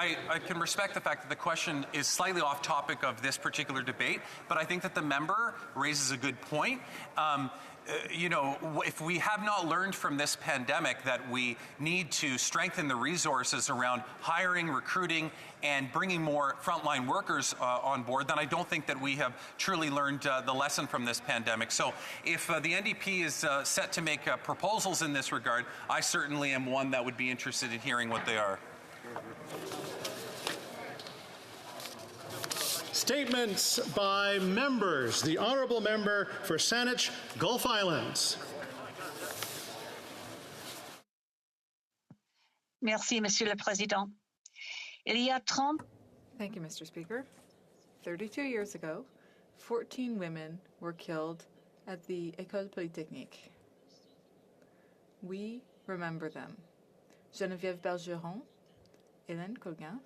I can respect the fact that the question is slightly off topic of this particular debate, but I think that the member raises a good point. You know, if we have not learned from this pandemic that we need to strengthen the resources around hiring, recruiting, and bringing more frontline workers on board, then I don't think that we have truly learned the lesson from this pandemic. So if the NDP is set to make proposals in this regard, I certainly am one that would be interested in hearing what they are. Statements by members. The Honourable Member for Saanich, Gulf Islands. Merci, Monsieur le Président. Il y a 30... Thank you, Mr. Speaker. 32 years ago, 14 women were killed at the École Polytechnique. We remember them. Geneviève Bergeron, Hélène Colgan,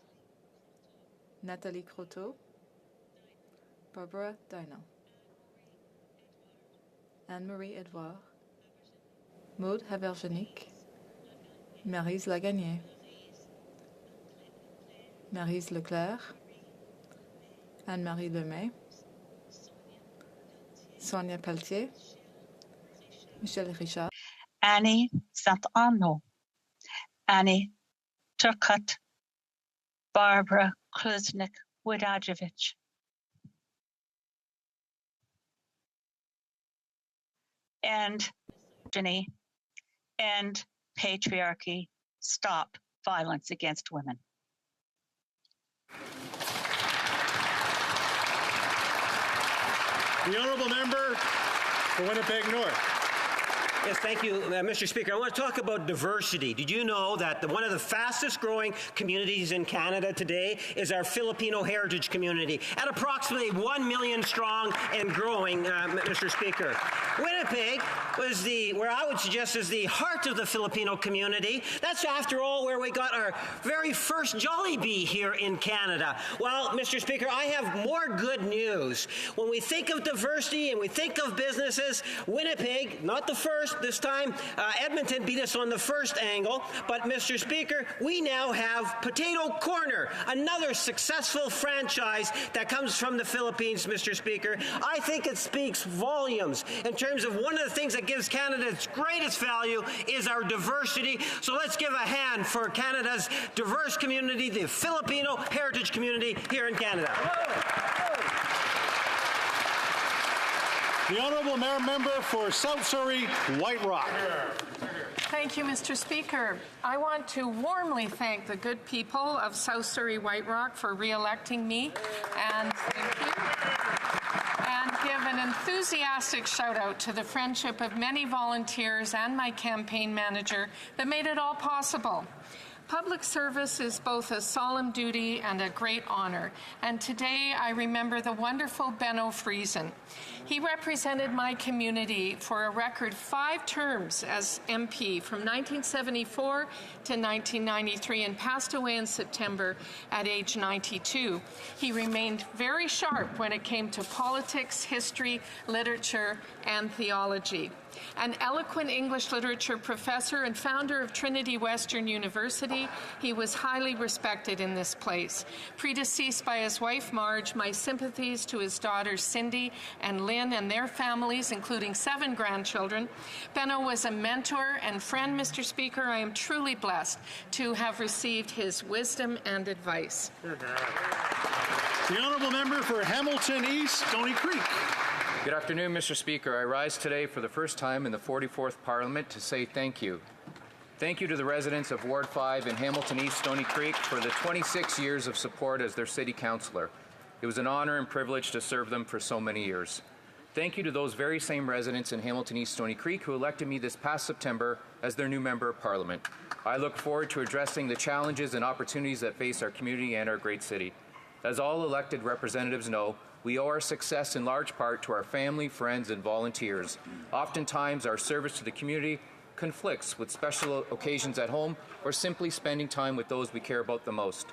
Nathalie Croteau, Barbara Dino, Anne-Marie Edouard, Maude Havergenic, Maryse Lagagné, Maryse Leclerc, Anne-Marie Lemay, Sonia Pelletier, Michel Richard, Annie Sant'Anno, Annie Turcotte, Barbara Kruznik-Wodajevic. End misogyny, end patriarchy, stop violence against women. The Honourable Member for Winnipeg North. Yes, thank you, Mr. Speaker. I want to talk about diversity. Did you know that one of the fastest growing communities in Canada today is our Filipino heritage community, at approximately 1 million strong and growing, Mr. Speaker. Winnipeg was where I would suggest is the heart of the Filipino community. That's, after all, where we got our very first Jollibee here in Canada. Well, Mr. Speaker, I have more good news. When we think of diversity and we think of businesses, Winnipeg, not the first, this time Edmonton beat us on the first angle, but Mr. Speaker, we now have Potato Corner, another successful franchise that comes from the Philippines, Mr. Speaker. I think it speaks volumes in terms of one of the things that gives Canada its greatest value is our diversity. So let's give a hand for Canada's diverse community, the Filipino heritage community here in Canada. The Honourable Member for South Surrey, White Rock. Thank you, Mr. Speaker. I want to warmly thank the good people of South Surrey White Rock for re-electing me, and thank you. And give an enthusiastic shout out to the friendship of many volunteers and my campaign manager that made it all possible. Public service is both a solemn duty and a great honor, and today I remember the wonderful Benno Friesen. He represented my community for a record 5 terms as MP from 1974 to 1993 and passed away in September at age 92. He remained very sharp when it came to politics, history, literature, and theology. An eloquent English literature professor and founder of Trinity Western University, he was highly respected in this place. Predeceased by his wife Marge, my sympathies to his daughters Cindy and Lynn and their families, including 7 grandchildren. Benno was a mentor and friend, Mr. Speaker. I am truly blessed to have received his wisdom and advice. The Honourable Member for Hamilton East, Stony Creek. Good afternoon, Mr. Speaker. I rise today for the first time in the 44th Parliament to say thank you. Thank you to the residents of Ward 5 in Hamilton East, Stony Creek for the 26 years of support as their city councillor. It was an honour and privilege to serve them for so many years. Thank you to those very same residents in Hamilton East, Stony Creek who elected me this past September as their new Member of Parliament. I look forward to addressing the challenges and opportunities that face our community and our great city. As all elected representatives know, we owe our success in large part to our family, friends, and volunteers. Oftentimes, our service to the community conflicts with special occasions at home or simply spending time with those we care about the most.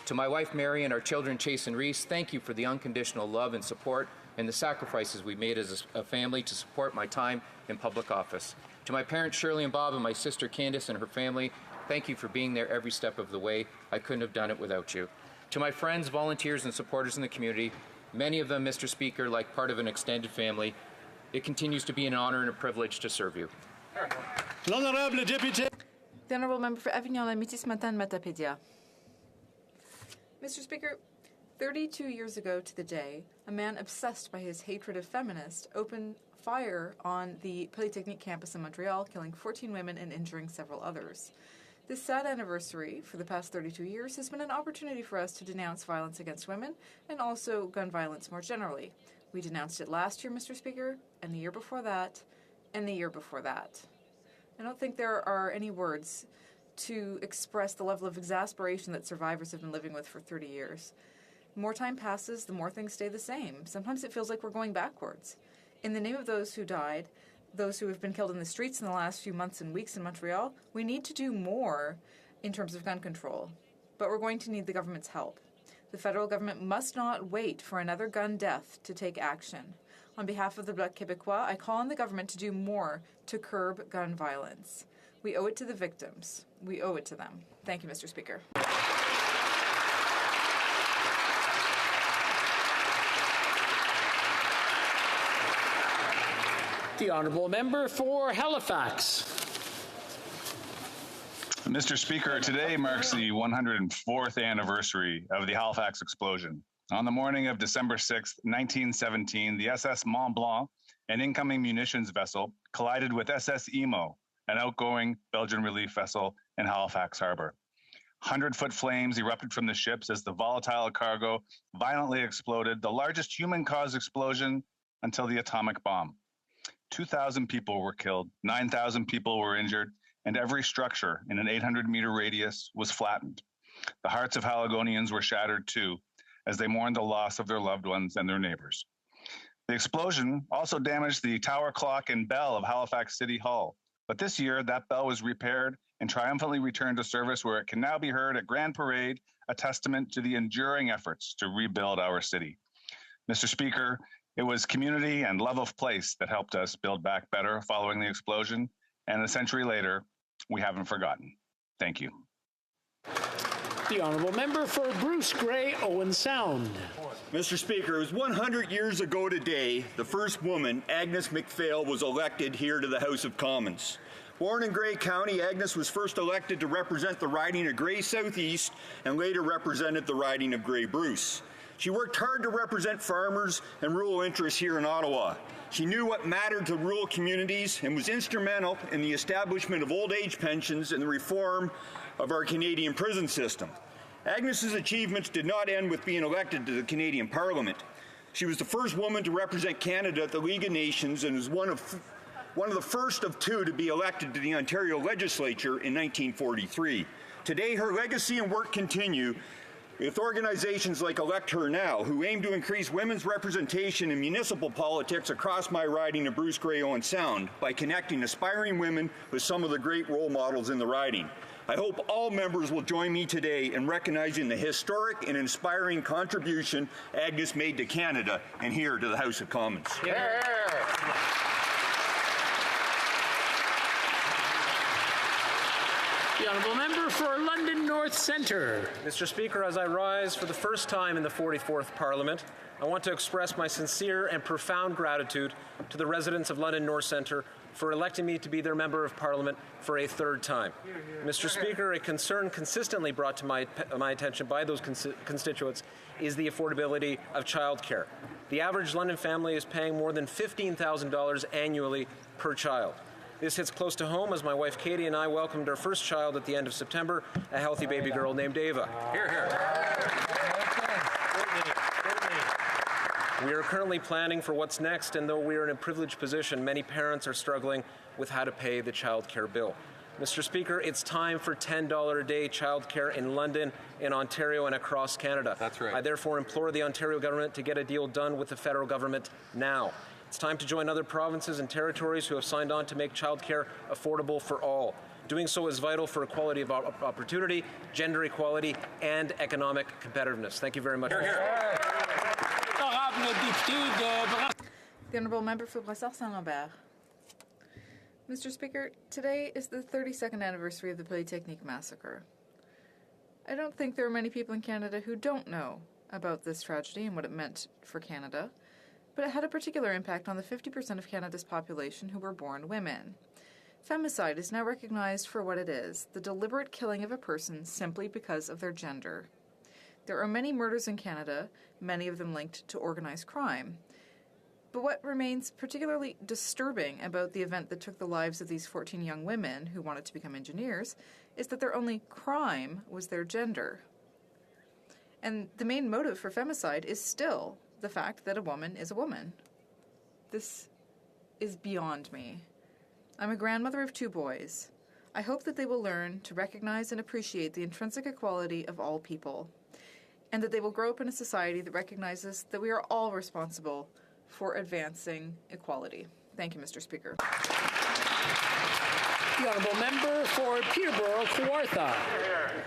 To my wife, Mary, and our children, Chase and Reese, thank you for the unconditional love and support and the sacrifices we made as a family to support my time in public office. To my parents, Shirley and Bob, and my sister, Candace, and her family, thank you for being there every step of the way. I couldn't have done it without you. To my friends, volunteers, and supporters in the community, many of them, Mr. Speaker, like part of an extended family, it continues to be an honor and a privilege to serve you. L'honorable député. The Honourable Member for Avignon-Lamitis-Matane-Matapédia. Mr. Speaker, 32 years ago to the day, a man obsessed by his hatred of feminists opened fire on the Polytechnique campus in Montreal, killing 14 women and injuring several others. This sad anniversary for the past 32 years has been an opportunity for us to denounce violence against women and also gun violence more generally. We denounced it last year, Mr. Speaker, and the year before that, and the year before that. I don't think there are any words to express the level of exasperation that survivors have been living with for 30 years. The more time passes, the more things stay the same. Sometimes it feels like we're going backwards. In the name of those who died, those who have been killed in the streets in the last few months and weeks in Montreal, we need to do more in terms of gun control. But we're going to need the government's help. The federal government must not wait for another gun death to take action. On behalf of the Bloc Québécois, I call on the government to do more to curb gun violence. We owe it to the victims. We owe it to them. Thank you, Mr. Speaker. The Honourable Member for Halifax. Mr. Speaker, today marks the 104th anniversary of the Halifax explosion. On the morning of December 6, 1917, the SS Mont Blanc, an incoming munitions vessel, collided with SS Emo, an outgoing Belgian relief vessel in Halifax Harbor. 100-foot flames erupted from the ships as the volatile cargo violently exploded, the largest human-caused explosion until the atomic bomb. 2,000 people were killed, 9,000 people were injured, and every structure in an 800-meter radius was flattened. The hearts of Haligonians were shattered too, as they mourned the loss of their loved ones and their neighbors. The explosion also damaged the tower clock and bell of Halifax City Hall, but this year that bell was repaired and triumphantly returned to service, where it can now be heard at Grand Parade, a testament to the enduring efforts to rebuild our city. Mr. Speaker, it was community and love of place that helped us build back better following the explosion, and a century later, we haven't forgotten. Thank you. The Honourable Member for Bruce Grey, Owen Sound. Mr. Speaker, it was 100 years ago today, the first woman, Agnes MacPhail, was elected here to the House of Commons. Born in Grey County, Agnes was first elected to represent the riding of Grey Southeast and later represented the riding of Grey Bruce. She worked hard to represent farmers and rural interests here in Ottawa. She knew what mattered to rural communities and was instrumental in the establishment of old age pensions and the reform of our Canadian prison system. Agnes's achievements did not end with being elected to the Canadian Parliament. She was the first woman to represent Canada at the League of Nations and was one of the first of two to be elected to the Ontario Legislature in 1943. Today, her legacy and work continue with organizations like Elect Her Now, who aim to increase women's representation in municipal politics across my riding of Bruce Grey Owen Sound by connecting aspiring women with some of the great role models in the riding. I hope all members will join me today in recognizing the historic and inspiring contribution Agnes made to Canada and here to the House of Commons. Yeah. The Honourable Member for London North Centre. Mr. Speaker, as I rise for the first time in the 44th Parliament, I want to express my sincere and profound gratitude to the residents of London North Centre for electing me to be their Member of Parliament for a third time. Mr. Speaker, a concern consistently brought to my attention by those constituents is the affordability of childcare. The average London family is paying more than $15,000 annually per child. This hits close to home as my wife Katie and I welcomed our first child at the end of September, a healthy baby girl named Ava. Hear, hear. We are currently planning for what's next, and though we are in a privileged position, many parents are struggling with how to pay the child care bill. Mr. Speaker, it's time for $10 a day child care in London, in Ontario, and across Canada. That's right. I therefore implore the Ontario government to get a deal done with the federal government now. It's time to join other provinces and territories who have signed on to make childcare affordable for all. Doing so is vital for equality of opportunity, gender equality, and economic competitiveness. Thank you very much. The Honourable Member for Brassard-Saint-Lambert. Mr. Speaker, today is the 32nd anniversary of the Polytechnique massacre. I don't think there are many people in Canada who don't know about this tragedy and what it meant for Canada, but it had a particular impact on the 50% of Canada's population who were born women. Femicide is now recognized for what it is, the deliberate killing of a person simply because of their gender. There are many murders in Canada, many of them linked to organized crime. But what remains particularly disturbing about the event that took the lives of these 14 young women who wanted to become engineers is that their only crime was their gender. And the main motive for femicide is still the fact that a woman is a woman. This is beyond me. I'm a grandmother of 2 boys. I hope that they will learn to recognize and appreciate the intrinsic equality of all people, and that they will grow up in a society that recognizes that we are all responsible for advancing equality. Thank you, Mr. Speaker. The honourable member for Peterborough Kawartha.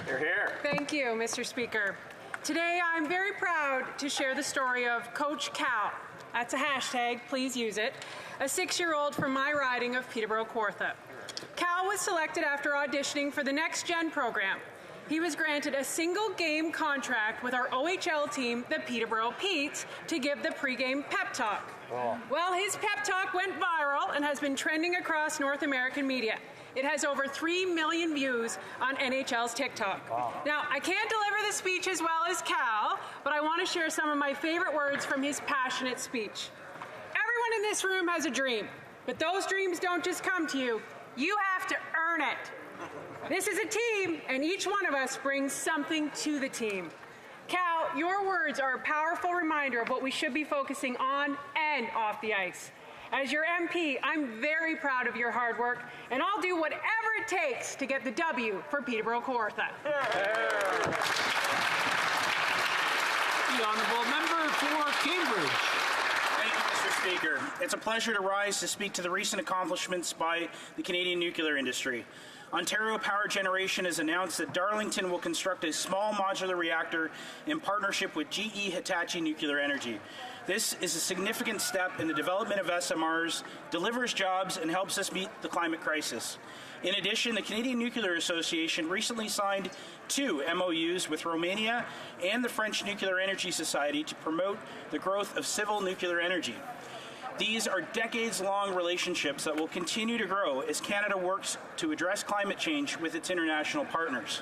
You're here. Thank you, Mr. Speaker. Today I'm very proud to share the story of Coach Cal. That's a hashtag, please use it. A 6-year-old from my riding of Peterborough Kawartha. Cal was selected after auditioning for the Next Gen program. He was granted a single-game contract with our OHL team, the Peterborough Petes, to give the pregame pep talk. Oh. Well, his pep talk went viral and has been trending across North American media. It has over 3 million views on NHL's TikTok. Wow. Now, I can't deliver the speech as well as Cal, but I want to share some of my favorite words from his passionate speech. Everyone in this room has a dream, but those dreams don't just come to you. You have to earn it. This is a team, and each one of us brings something to the team. Cal, your words are a powerful reminder of what we should be focusing on and off the ice. As your MP, I'm very proud of your hard work, and I'll do whatever it takes to get the W for Peterborough Kawartha. The honourable member for Cambridge. Thank you, Mr. Speaker. It's a pleasure to rise to speak to the recent accomplishments by the Canadian nuclear industry. Ontario Power Generation has announced that Darlington will construct a small modular reactor in partnership with GE Hitachi Nuclear Energy. This is a significant step in the development of SMRs, delivers jobs, and helps us meet the climate crisis. In addition, the Canadian Nuclear Association recently signed 2 MOUs with Romania and the French Nuclear Energy Society to promote the growth of civil nuclear energy. These are decades-long relationships that will continue to grow as Canada works to address climate change with its international partners.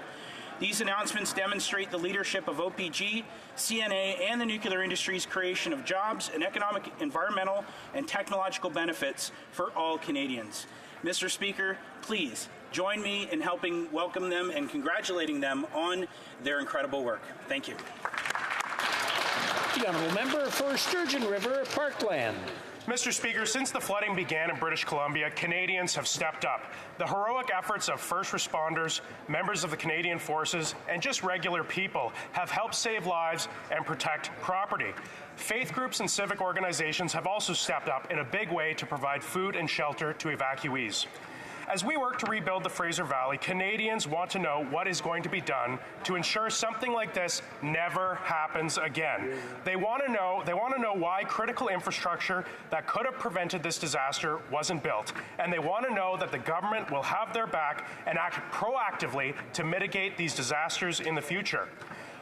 These announcements demonstrate the leadership of OPG, CNA, and the nuclear industry's creation of jobs and economic, environmental, and technological benefits for all Canadians. Mr. Speaker, please join me in helping welcome them and congratulating them on their incredible work. Thank you. The honourable member for Sturgeon River Parkland. Mr. Speaker, since the flooding began in British Columbia, Canadians have stepped up. The heroic efforts of first responders, members of the Canadian Forces, and just regular people have helped save lives and protect property. Faith groups and civic organizations have also stepped up in a big way to provide food and shelter to evacuees. As we work to rebuild the Fraser Valley, Canadians want to know what is going to be done to ensure something like this never happens again. They want to know why critical infrastructure that could have prevented this disaster wasn't built. And they want to know that the government will have their back and act proactively to mitigate these disasters in the future.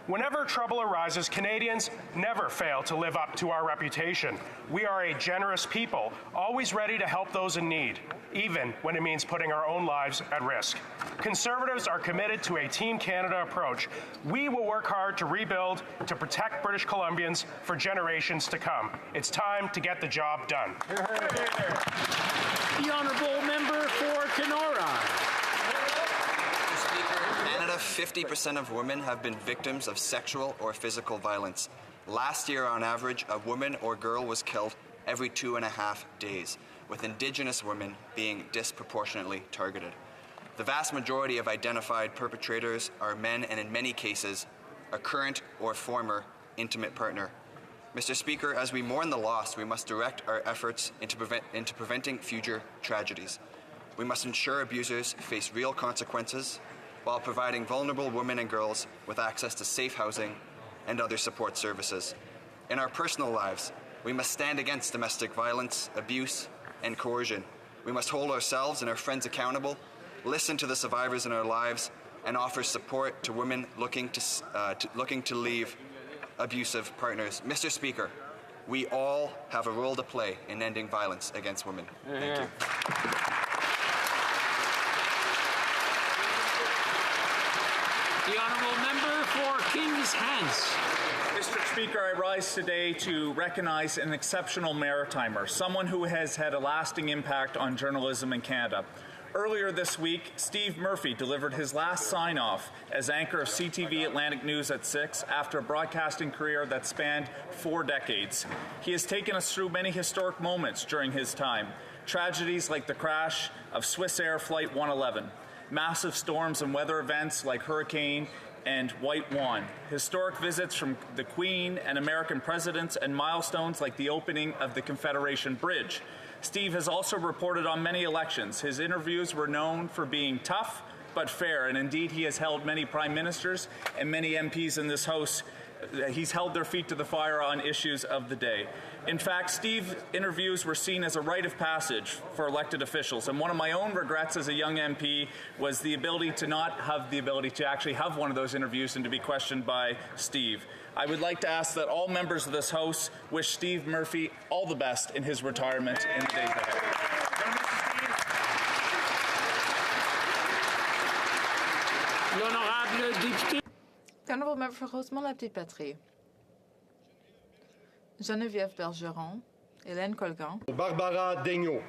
Whenever trouble arises, Canadians never fail to live up to our reputation. We are a generous people, always ready to help those in need, even when it means putting our own lives at risk. Conservatives are committed to a Team Canada approach. We will work hard to rebuild, to protect British Columbians for generations to come. It's time to get the job done. The honourable member for Kenora. 50% of women have been victims of sexual or physical violence. Last year, on average, a woman or girl was killed every 2.5 days, with Indigenous women being disproportionately targeted. The vast majority of identified perpetrators are men, and in many cases, a current or former intimate partner. Mr. Speaker, as we mourn the loss, we must direct our efforts into preventing future tragedies. We must ensure abusers face real consequences, while providing vulnerable women and girls with access to safe housing and other support services. In our personal lives, we must stand against domestic violence, abuse, and coercion. We must hold ourselves and our friends accountable, listen to the survivors in our lives, and offer support to women looking to leave abusive partners. Mr. Speaker, we all have a role to play in ending violence against women. Thank you. The honourable member for Kings Hants. Mr. Speaker, I rise today to recognize an exceptional maritimer, someone who has had a lasting impact on journalism in Canada. Earlier this week, Steve Murphy delivered his last sign-off as anchor of CTV Atlantic News at 6 after a broadcasting career that spanned 4 decades. He has taken us through many historic moments during his time. Tragedies like the crash of Swiss Air Flight 111, massive storms and weather events like Hurricane and White Swan, historic visits from the Queen and American presidents, and milestones like the opening of the Confederation Bridge. Steve has also reported on many elections. His interviews were known for being tough but fair, and indeed he has held many prime ministers and many MPs in this House. He's held their feet to the fire on issues of the day. In fact, Steve's interviews were seen as a rite of passage for elected officials, and one of my own regrets as a young MP was the ability to not have the ability to actually have one of those interviews and to be questioned by Steve. I would like to ask that all members of this House wish Steve Murphy all the best in his retirement in the days ahead. L'honorable député. The honourable member for Rosemont-la-Petite-Patrie. Geneviève Bergeron, Hélène Colgan. Barbara Daigneault,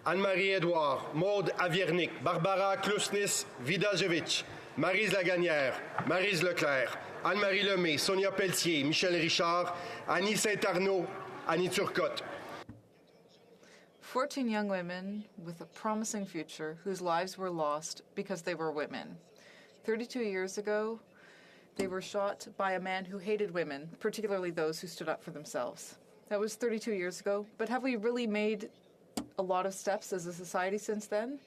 Anne-Marie Edouard, Maude Aviernick, Barbara Klusnis Vidajevic, Maryse Laganière, Maryse Leclerc, Anne-Marie Lemay, Sonia Pelletier, Michel Richard, Annie Saint-Arnaud, Annie Turcotte. 14 young women with a promising future whose lives were lost because they were women. 32 years ago, they were shot by a man who hated women, particularly those who stood up for themselves. That was 32 years ago, but have we really made a lot of steps as a society since then?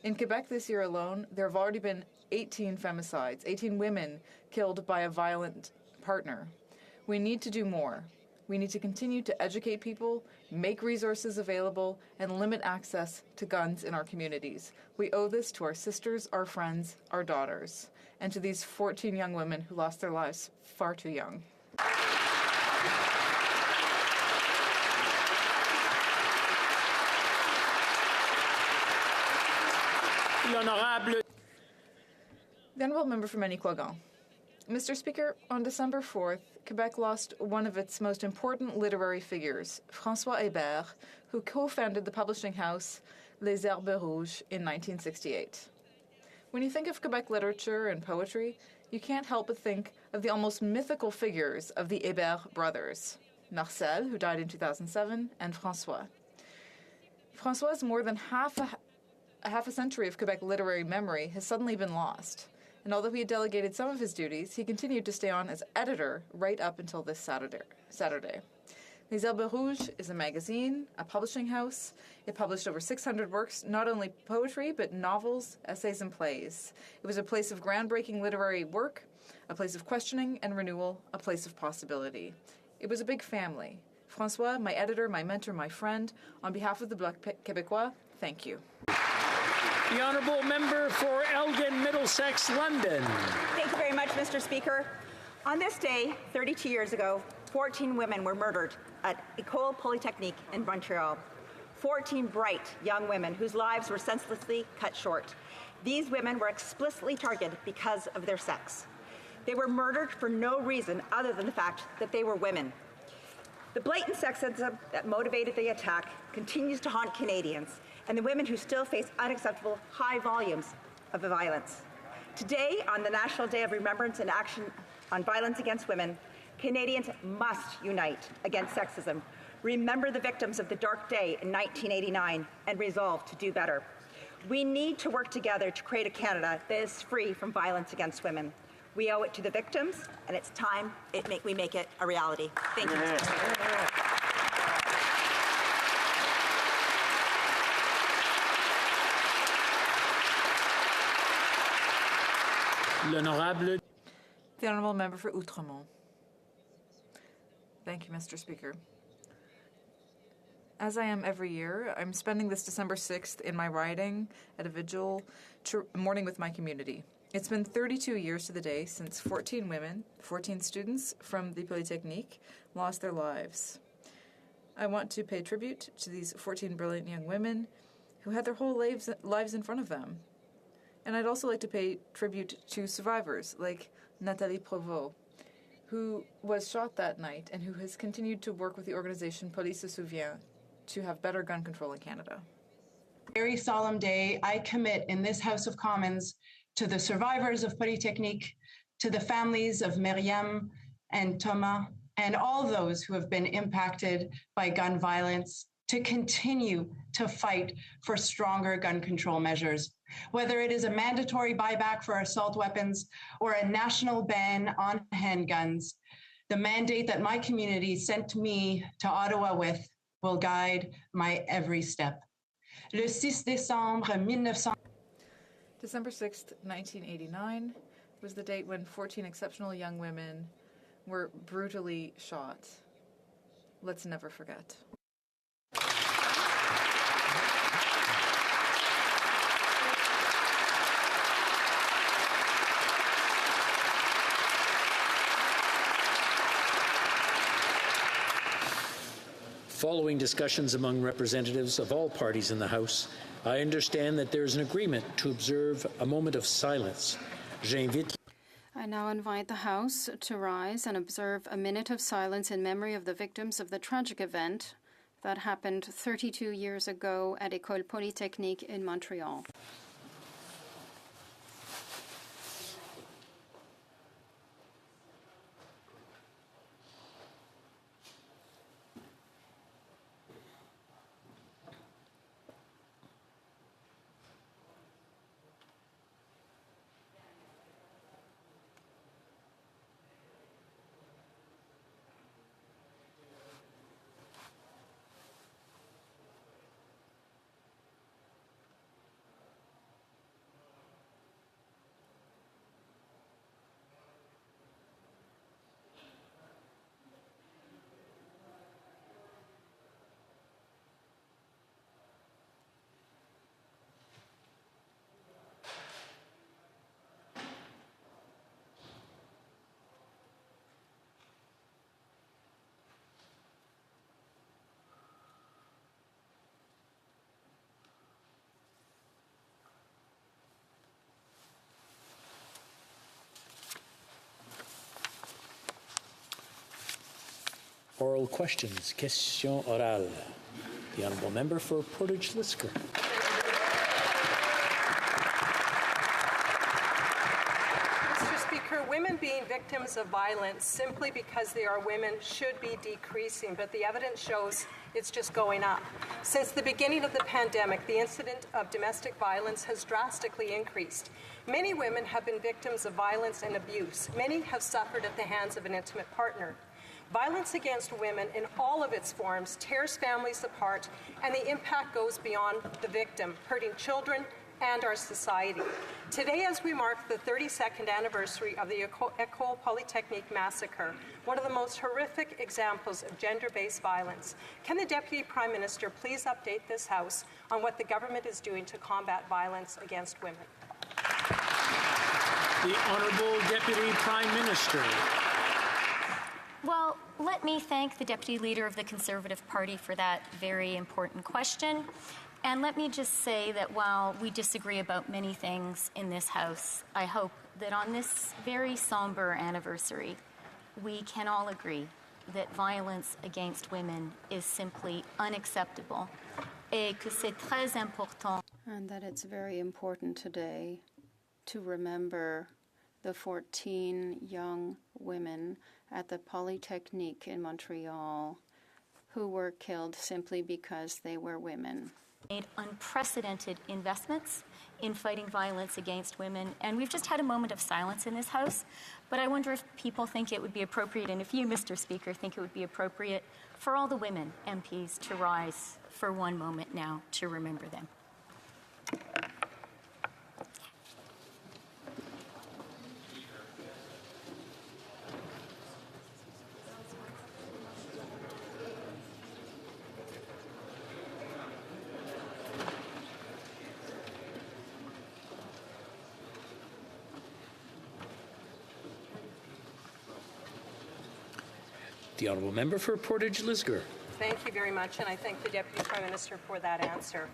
In Quebec this year alone, there have already been 18 femicides, 18 women killed by a violent partner. We need to do more. We need to continue to educate people, make resources available, and limit access to guns in our communities. We owe this to our sisters, our friends, our daughters, and to these 14 young women who lost their lives far too young. L'honorable. The honourable member for Manicouagan. Mr. Speaker, on December 4th, Quebec lost one of its most important literary figures, François Hébert, who co-founded the publishing house Les Herbes Rouges in 1968. When you think of Quebec literature and poetry, you can't help but think of the almost mythical figures of the Hébert brothers, Marcel, who died in 2007, and François. François's more than half a century of Quebec literary memory has suddenly been lost. And although he had delegated some of his duties, he continued to stay on as editor right up until this Saturday. Les Herbes Rouges is a magazine, a publishing house. It published over 600 works, not only poetry, but novels, essays, and plays. It was a place of groundbreaking literary work, a place of questioning and renewal, a place of possibility. It was a big family. François, my editor, my mentor, my friend, on behalf of the Bloc Québécois, thank you. The honourable member for Elgin, Middlesex, London. Thank you very much, Mr. Speaker. On this day, 32 years ago, 14 women were murdered at École Polytechnique in Montreal. 14 bright young women whose lives were senselessly cut short. These women were explicitly targeted because of their sex. They were murdered for no reason other than the fact that they were women. The blatant sexism that motivated the attack continues to haunt Canadians and the women who still face unacceptable high volumes of violence. Today, on the National Day of Remembrance and Action on Violence Against Women, Canadians must unite against sexism, remember the victims of the dark day in 1989, and resolve to do better. We need to work together to create a Canada that is free from violence against women. We owe it to the victims, and it's time we make it a reality. Thank you. L'honorable. The honourable member for Outremont. Thank you, Mr. Speaker. As I am every year, I'm spending this December 6th in my riding at a vigil mourning with my community. It's been 32 years to the day since 14 women, 14 students from the Polytechnique lost their lives. I want to pay tribute to these 14 brilliant young women who had their whole lives in front of them. And I'd also like to pay tribute to survivors like Nathalie Provost, who was shot that night and who has continued to work with the organization Police se souvient to have better gun control in Canada. Very solemn day, I commit in this House of Commons to the survivors of Polytechnique, to the families of Myriam and Thomas, and all those who have been impacted by gun violence, to continue to fight for stronger gun control measures. Whether it is a mandatory buyback for assault weapons or a national ban on handguns, the mandate that my community sent me to Ottawa with will guide my every step. Le 6 décembre 1900. December 6th, 1989 was the date when 14 exceptional young women were brutally shot. Let's never forget. Following discussions among representatives of all parties in the House, I understand that there is an agreement to observe a moment of silence. I now invite the House to rise and observe a minute of silence in memory of the victims of the tragic event that happened 32 years ago at École Polytechnique in Montreal. Oral questions, question orale. The Honourable Member for Portage-Lisker. Mr. Speaker, women being victims of violence simply because they are women should be decreasing, but the evidence shows it's just going up. Since the beginning of the pandemic, the incident of domestic violence has drastically increased. Many women have been victims of violence and abuse. Many have suffered at the hands of an intimate partner. Violence against women in all of its forms tears families apart, and the impact goes beyond the victim, hurting children and our society. Today, as we mark the 32nd anniversary of the École Polytechnique massacre, one of the most horrific examples of gender-based violence, can the Deputy Prime Minister please update this House on what the government is doing to combat violence against women? The Honourable Deputy Prime Minister. Well, let me thank the Deputy Leader of the Conservative Party for that very important question. And let me just say that while we disagree about many things in this House, I hope that on this very somber anniversary, we can all agree that violence against women is simply unacceptable, et que c'est très important. And that it's very important today to remember the 14 young women at the Polytechnique in Montreal who were killed simply because they were women. Made unprecedented investments in fighting violence against women, and we've just had a moment of silence in this House, but I wonder if people think it would be appropriate, and if you, Mr. Speaker, think it would be appropriate for all the women MPs to rise for one moment now to remember them. The honourable member for Portage-Lisgar. Thank you very much, and I thank the Deputy Prime Minister for that answer.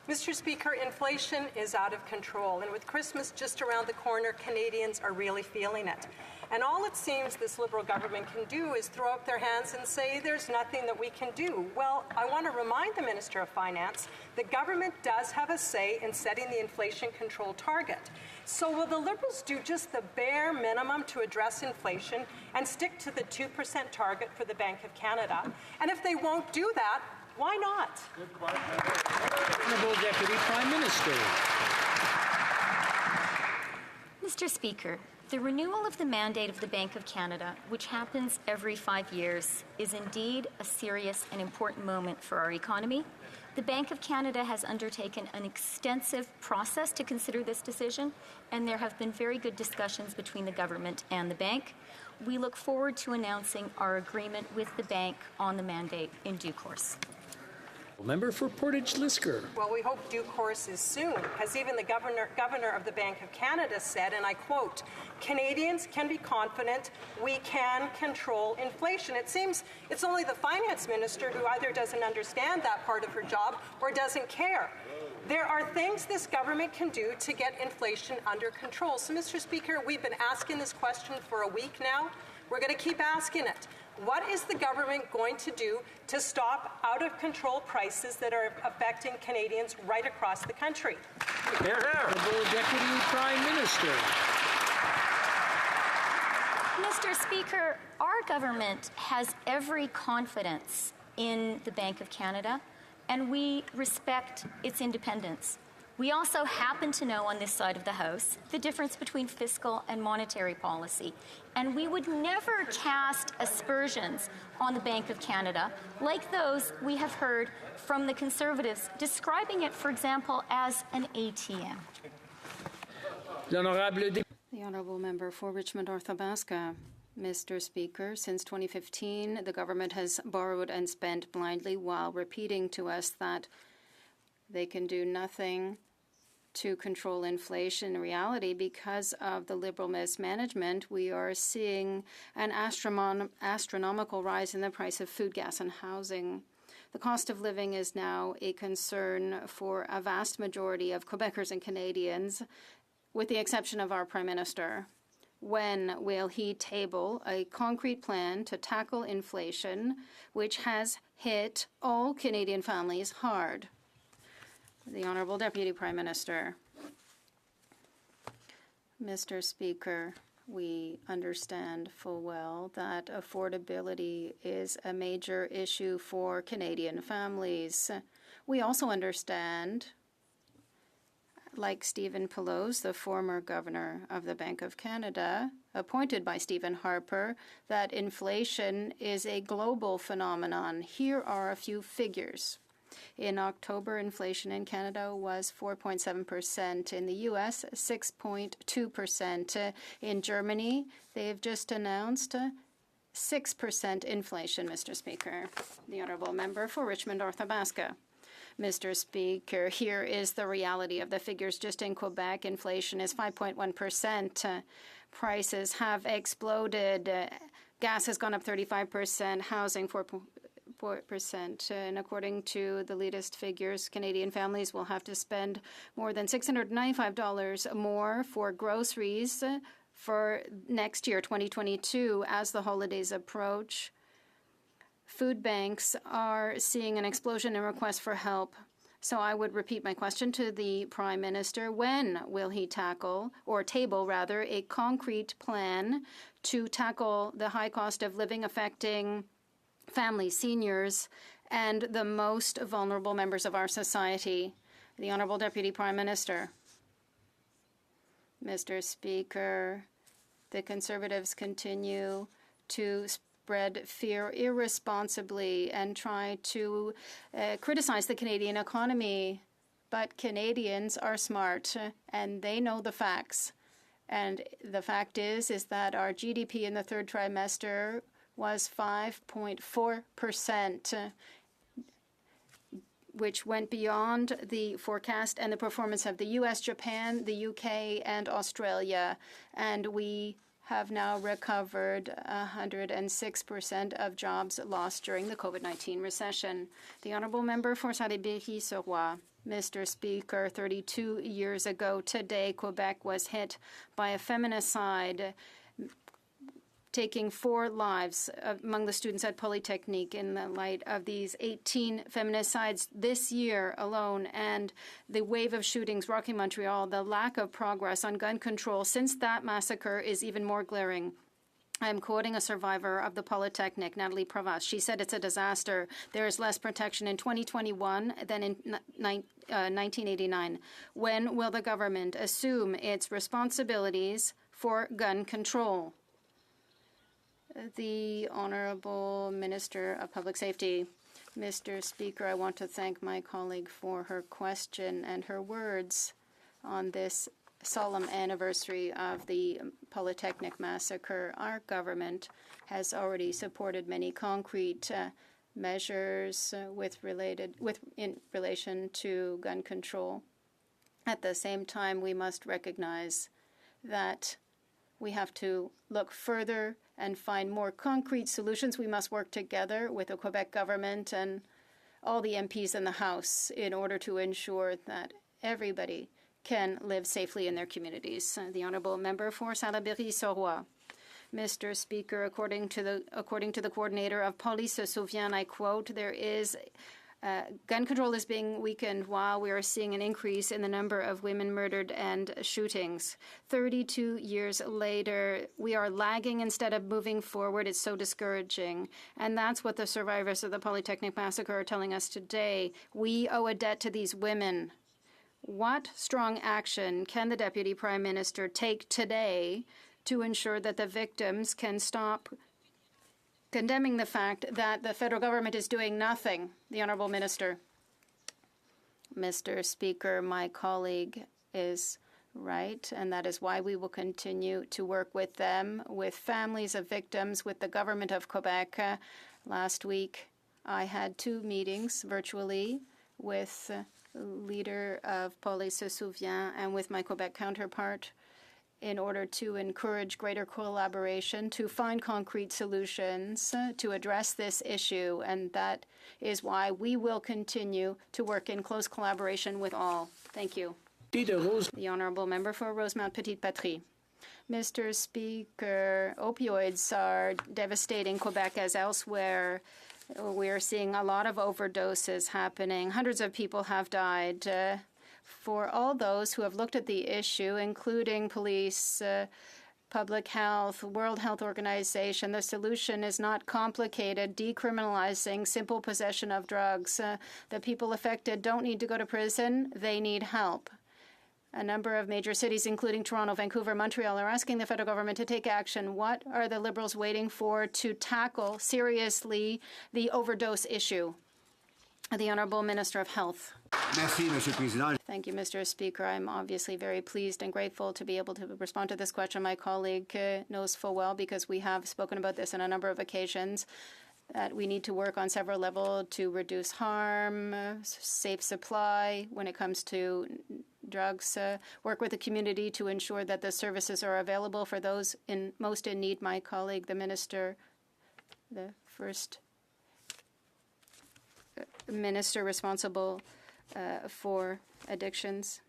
Mr. Speaker, inflation is out of control, and with Christmas just around the corner, Canadians are really feeling it. And all it seems this Liberal government can do is throw up their hands and say there's nothing that we can do. Well, I want to remind the Minister of Finance that government does have a say in setting the inflation control target. So will the Liberals do just the bare minimum to address inflation and stick to the 2% target for the Bank of Canada? And if they won't do that, why not? Honourable Deputy Prime Minister. Mr. Speaker, the renewal of the mandate of the Bank of Canada, which happens every 5 years, is indeed a serious and important moment for our economy. The Bank of Canada has undertaken an extensive process to consider this decision, and there have been very good discussions between the government and the bank. We look forward to announcing our agreement with the bank on the mandate in due course. Member for Portage-Lisgar. Well, we hope due course is soon, because even the governor of the Bank of Canada said, and I quote, "Canadians can be confident we can control inflation." It seems it's only the finance minister who either doesn't understand that part of her job or doesn't care. There are things this government can do to get inflation under control. So, Mr. Speaker, we've been asking this question for a week now. We're going to keep asking it. What is the government going to do to stop out-of-control prices that are affecting Canadians right across the country? Hear, hear. Honourable Deputy Prime Minister. Mr. Speaker, our government has every confidence in the Bank of Canada, and we respect its independence. We also happen to know on this side of the House the difference between fiscal and monetary policy, and we would never cast aspersions on the Bank of Canada like those we have heard from the Conservatives, describing it, for example, as an ATM. The honourable member for Richmond Arthabaska. Mr. Speaker, since 2015, the government has borrowed and spent blindly while repeating to us that they can do nothing to control inflation. In reality, because of the Liberal mismanagement, we are seeing an astronomical rise in the price of food, gas, and housing. The cost of living is now a concern for a vast majority of Quebecers and Canadians, with the exception of our Prime Minister. When will he table a concrete plan to tackle inflation, which has hit all Canadian families hard? The Honourable Deputy Prime Minister. Mr. Speaker, we understand full well that affordability is a major issue for Canadian families. We also understand, like Stephen Pelosi, the former governor of the Bank of Canada, appointed by Stephen Harper, that inflation is a global phenomenon. Here are a few figures. In October, inflation in Canada was 4.7%. In the U.S., 6.2%. In Germany, they've just announced 6% inflation, Mr. Speaker. The honourable member for Richmond Arthabaska. Mr. Speaker, here is the reality of the figures. Just in Quebec, inflation is 5.1%. Prices have exploded. Gas has gone up 35%, housing 4%. And according to the latest figures, Canadian families will have to spend more than $695 more for groceries for next year, 2022, as the holidays approach. Food banks are seeing an explosion in requests for help. So I would repeat my question to the Prime Minister. When will he table a concrete plan to tackle the high cost of living affecting families, seniors, and the most vulnerable members of our society? The Honourable Deputy Prime Minister. Mr. Speaker, the Conservatives continue to spread fear irresponsibly and try to criticize the Canadian economy. But Canadians are smart and they know the facts. And the fact is that our GDP in the third trimester was 5.4%, which went beyond the forecast and the performance of the U.S., Japan, the U.K., and Australia. And we have now recovered 106% of jobs lost during the COVID-19 recession. The honourable member for Salaberry-sur-Roi. Mr. Speaker, 32 years ago today, Quebec was hit by a feminicide, taking 4 lives among the students at Polytechnique. In the light of these 18 feminicides this year alone and the wave of shootings rocking Montreal, the lack of progress on gun control since that massacre is even more glaring. I'm quoting a survivor of the Polytechnic, Natalie Provost. She said it's a disaster. There is less protection in 2021 than in 1989. When will the government assume its responsibilities for gun control? The Honourable Minister of Public Safety. Mr. Speaker, I want to thank my colleague for her question and her words on this solemn anniversary of the Polytechnic massacre. Our government has already supported many concrete measures in relation to gun control. At the same time, we must recognize that we have to look further and find more concrete solutions. We must work together with the Quebec government and all the MPs in the House in order to ensure that everybody can live safely in their communities. The honourable member for Salaberry-sur-Roi. Mr. Speaker, according to the coordinator of Police se souvient, I quote, gun control is being weakened while we are seeing an increase in the number of women murdered and shootings. 32 years later, we are lagging instead of moving forward. It's so discouraging. And that's what the survivors of the Polytechnic massacre are telling us today. We owe a debt to these women. What strong action can the Deputy Prime Minister take today to ensure that the victims can stop condemning the fact that the federal government is doing nothing? The Honourable Minister. Mr. Speaker, my colleague is right, and that is why we will continue to work with them, with families of victims, with the government of Quebec. Last week, I had 2 meetings virtually with leader of Police se souvient and with my Quebec counterpart in order to encourage greater collaboration, to find concrete solutions to address this issue. And that is why we will continue to work in close collaboration with all. Thank you. The honourable member for Rosemount Petite Patrie. Mr. Speaker, opioids are devastating Quebec as elsewhere. We are seeing a lot of overdoses happening. Hundreds of people have died. For all those who have looked at the issue, including police, public health, World Health Organization, the solution is not complicated, decriminalizing simple possession of drugs. The people affected don't need to go to prison. They need help. A number of major cities, including Toronto, Vancouver, Montreal, are asking the federal government to take action. What are the Liberals waiting for to tackle seriously the overdose issue? The Honourable Minister of Health. Thank you, Mr. Speaker. I'm obviously very pleased and grateful to be able to respond to this question. My colleague knows full well, because we have spoken about this on a number of occasions, that we need to work on several levels to reduce harm, safe supply when it comes to drugs, work with the community to ensure that the services are available for those most in need. My colleague, the minister, the first minister responsible for addictions,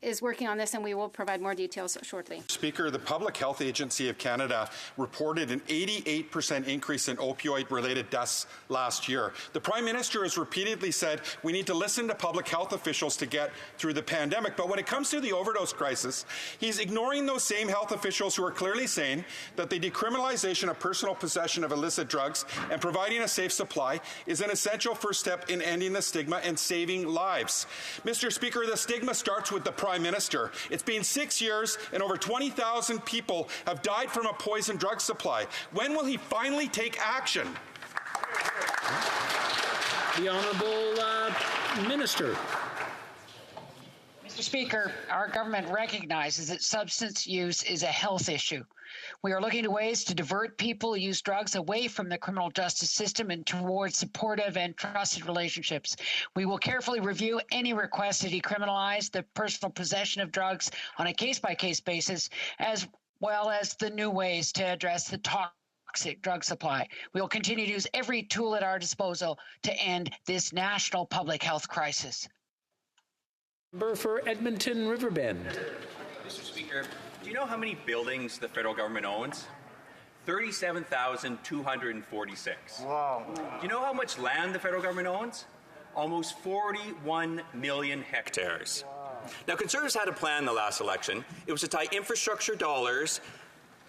is working on this, and we will provide more details shortly. Speaker, the Public Health Agency of Canada reported an 88% increase in opioid-related deaths last year. The Prime Minister has repeatedly said we need to listen to public health officials to get through the pandemic, but when it comes to the overdose crisis, he's ignoring those same health officials who are clearly saying that the decriminalization of personal possession of illicit drugs and providing a safe supply is an essential first step in ending the stigma and saving lives. Mr. Speaker, the stigma starts with the Prime Minister. It's been 6 years and over 20,000 people have died from a poison drug supply. When will he finally take action? The Honourable Minister. Mr. Speaker, our government recognizes that substance use is a health issue. We are looking to ways to divert people who use drugs away from the criminal justice system and towards supportive and trusted relationships. We will carefully review any request to decriminalize the personal possession of drugs on a case-by-case basis, as well as the new ways to address the toxic drug supply. We will continue to use every tool at our disposal to end this national public health crisis. Member for Edmonton Riverbend. Mr. Speaker, do you know how many buildings the federal government owns? 37,246. Wow. Do you know how much land the federal government owns? Almost 41 million hectares. Wow. Now, Conservatives had a plan in the last election. It was to tie infrastructure dollars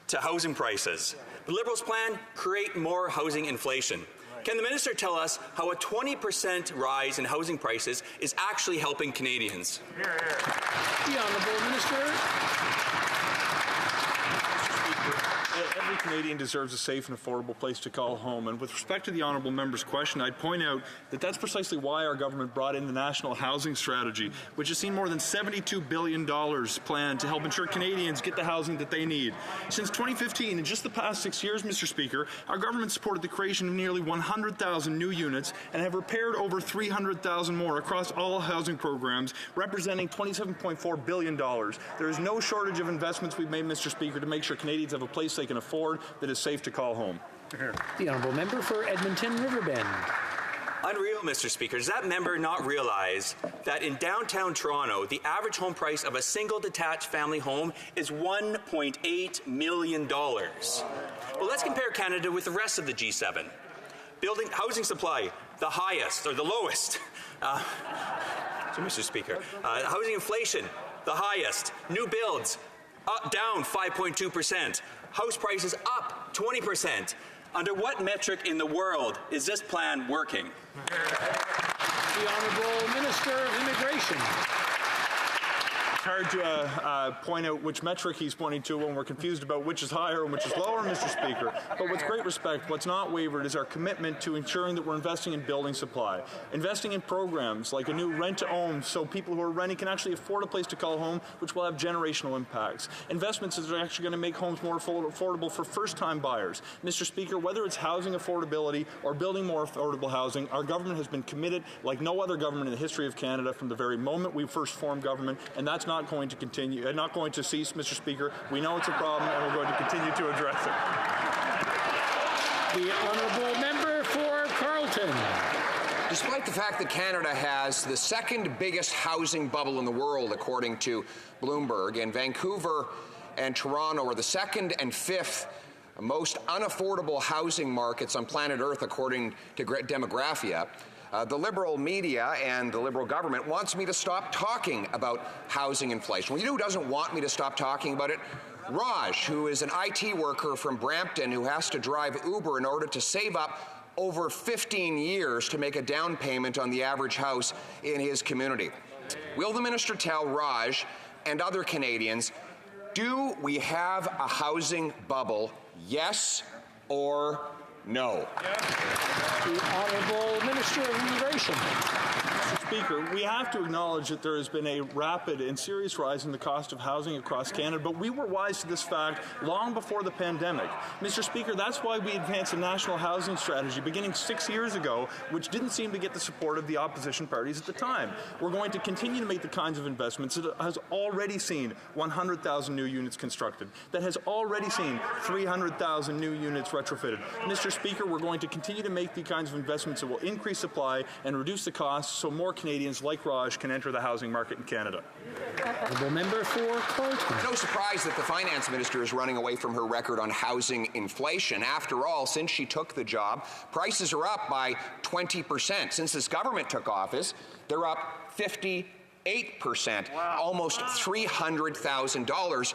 to housing prices. The Liberals' plan, create more housing inflation. Can the minister tell us how a 20% rise in housing prices is actually helping Canadians? The Honourable Minister. Every Canadian deserves a safe and affordable place to call home. And with respect to the honourable member's question, I'd point out that that's precisely why our government brought in the National Housing Strategy, which has seen more than $72 billion planned to help ensure Canadians get the housing that they need. Since 2015, in just the past 6 years, Mr. Speaker, our government supported the creation of nearly 100,000 new units and have repaired over 300,000 more across all housing programs, representing $27.4 billion. There is no shortage of investments we've made, Mr. Speaker, to make sure Canadians have a place they can afford that is safe to call home. The honourable member for Edmonton Riverbend. Unreal, Mr. Speaker. Does that member not realize that in downtown Toronto, the average home price of a single detached family home is $1.8 million? Well, let's compare Canada with the rest of the G7. Building housing supply, the highest or the lowest. So, Mr. Speaker, housing inflation, the highest. New builds, down 5.2%. House prices up 20%. Under what metric in the world is this plan working? The Honourable Minister of Immigration. It's hard to point out which metric he's pointing to when we're confused about which is higher and which is lower, Mr. Speaker. But with great respect, what's not wavered is our commitment to ensuring that we're investing in building supply, investing in programs like a new rent-to-own so people who are renting can actually afford a place to call home, which will have generational impacts. Investments that are actually going to make homes more affordable for first-time buyers. Mr. Speaker, whether it's housing affordability or building more affordable housing, our government has been committed like no other government in the history of Canada from the very moment we first formed government, and that's not going to continue, not going to cease, Mr. Speaker. We know it's a problem, and we're going to continue to address it. The honourable member for Carleton. Despite the fact that Canada has the second biggest housing bubble in the world, according to Bloomberg, and Vancouver and Toronto are the second and fifth most unaffordable housing markets on planet Earth, according to Demographia, the Liberal media and the Liberal government wants me to stop talking about housing inflation. Well, you know who doesn't want me to stop talking about it? Raj, who is an IT worker from Brampton who has to drive Uber in order to save up over 15 years to make a down payment on the average house in his community. Will the minister tell Raj and other Canadians, do we have a housing bubble, yes or no? The Honourable Minister of Immigration. Mr. Speaker, we have to acknowledge that there has been a rapid and serious rise in the cost of housing across Canada, but we were wise to this fact long before the pandemic. Mr. Speaker, that's why we advanced a national housing strategy beginning 6 years ago, which didn't seem to get the support of the opposition parties at the time. We're going to continue to make the kinds of investments that has already seen 100,000 new units constructed, that has already seen 300,000 new units retrofitted. Mr. Speaker, we're going to continue to make the kinds of investments that will increase supply and reduce the costs so more Canadians like Raj can enter the housing market in Canada. Honourable member for Carleton. No surprise that the finance minister is running away from her record on housing inflation. After all, since she took the job, prices are up by 20%. Since this government took office, they're up 58%, almost $300,000.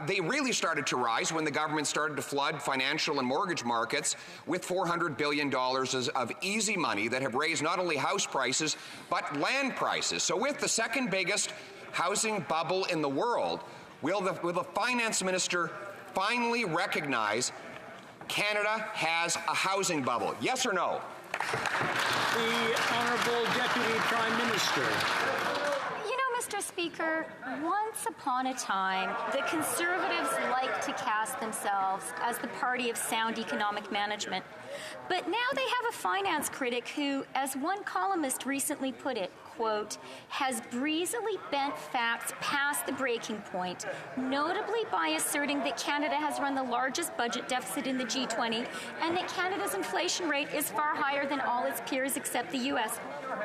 They really started to rise when the government started to flood financial and mortgage markets with $400 billion of easy money that have raised not only house prices, but land prices. So with the second biggest housing bubble in the world, will the finance minister finally recognize Canada has a housing bubble? Yes or no? The Honourable Deputy Prime Minister. Mr. Speaker, once upon a time, the Conservatives liked to cast themselves as the party of sound economic management. But now they have a finance critic who, as one columnist recently put it, quote, has breezily bent facts past the breaking point, notably by asserting that Canada has run the largest budget deficit in the G20 and that Canada's inflation rate is far higher than all its peers except the U.S.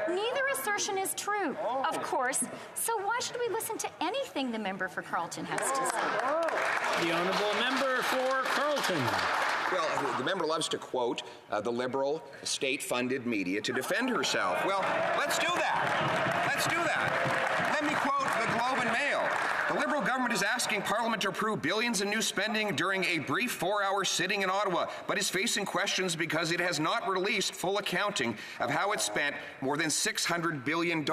Neither assertion is true, of course, so why should we listen to anything the member for Carleton has to say? The honourable member for Carleton. Well, the member loves to quote the Liberal state-funded media to defend herself. Well, let's do that. Let's do that. Let me quote the Globe and Mail. The Liberal government is asking Parliament to approve billions in new spending during a brief 4-hour sitting in Ottawa, but is facing questions because it has not released full accounting of how it spent more than $600 billion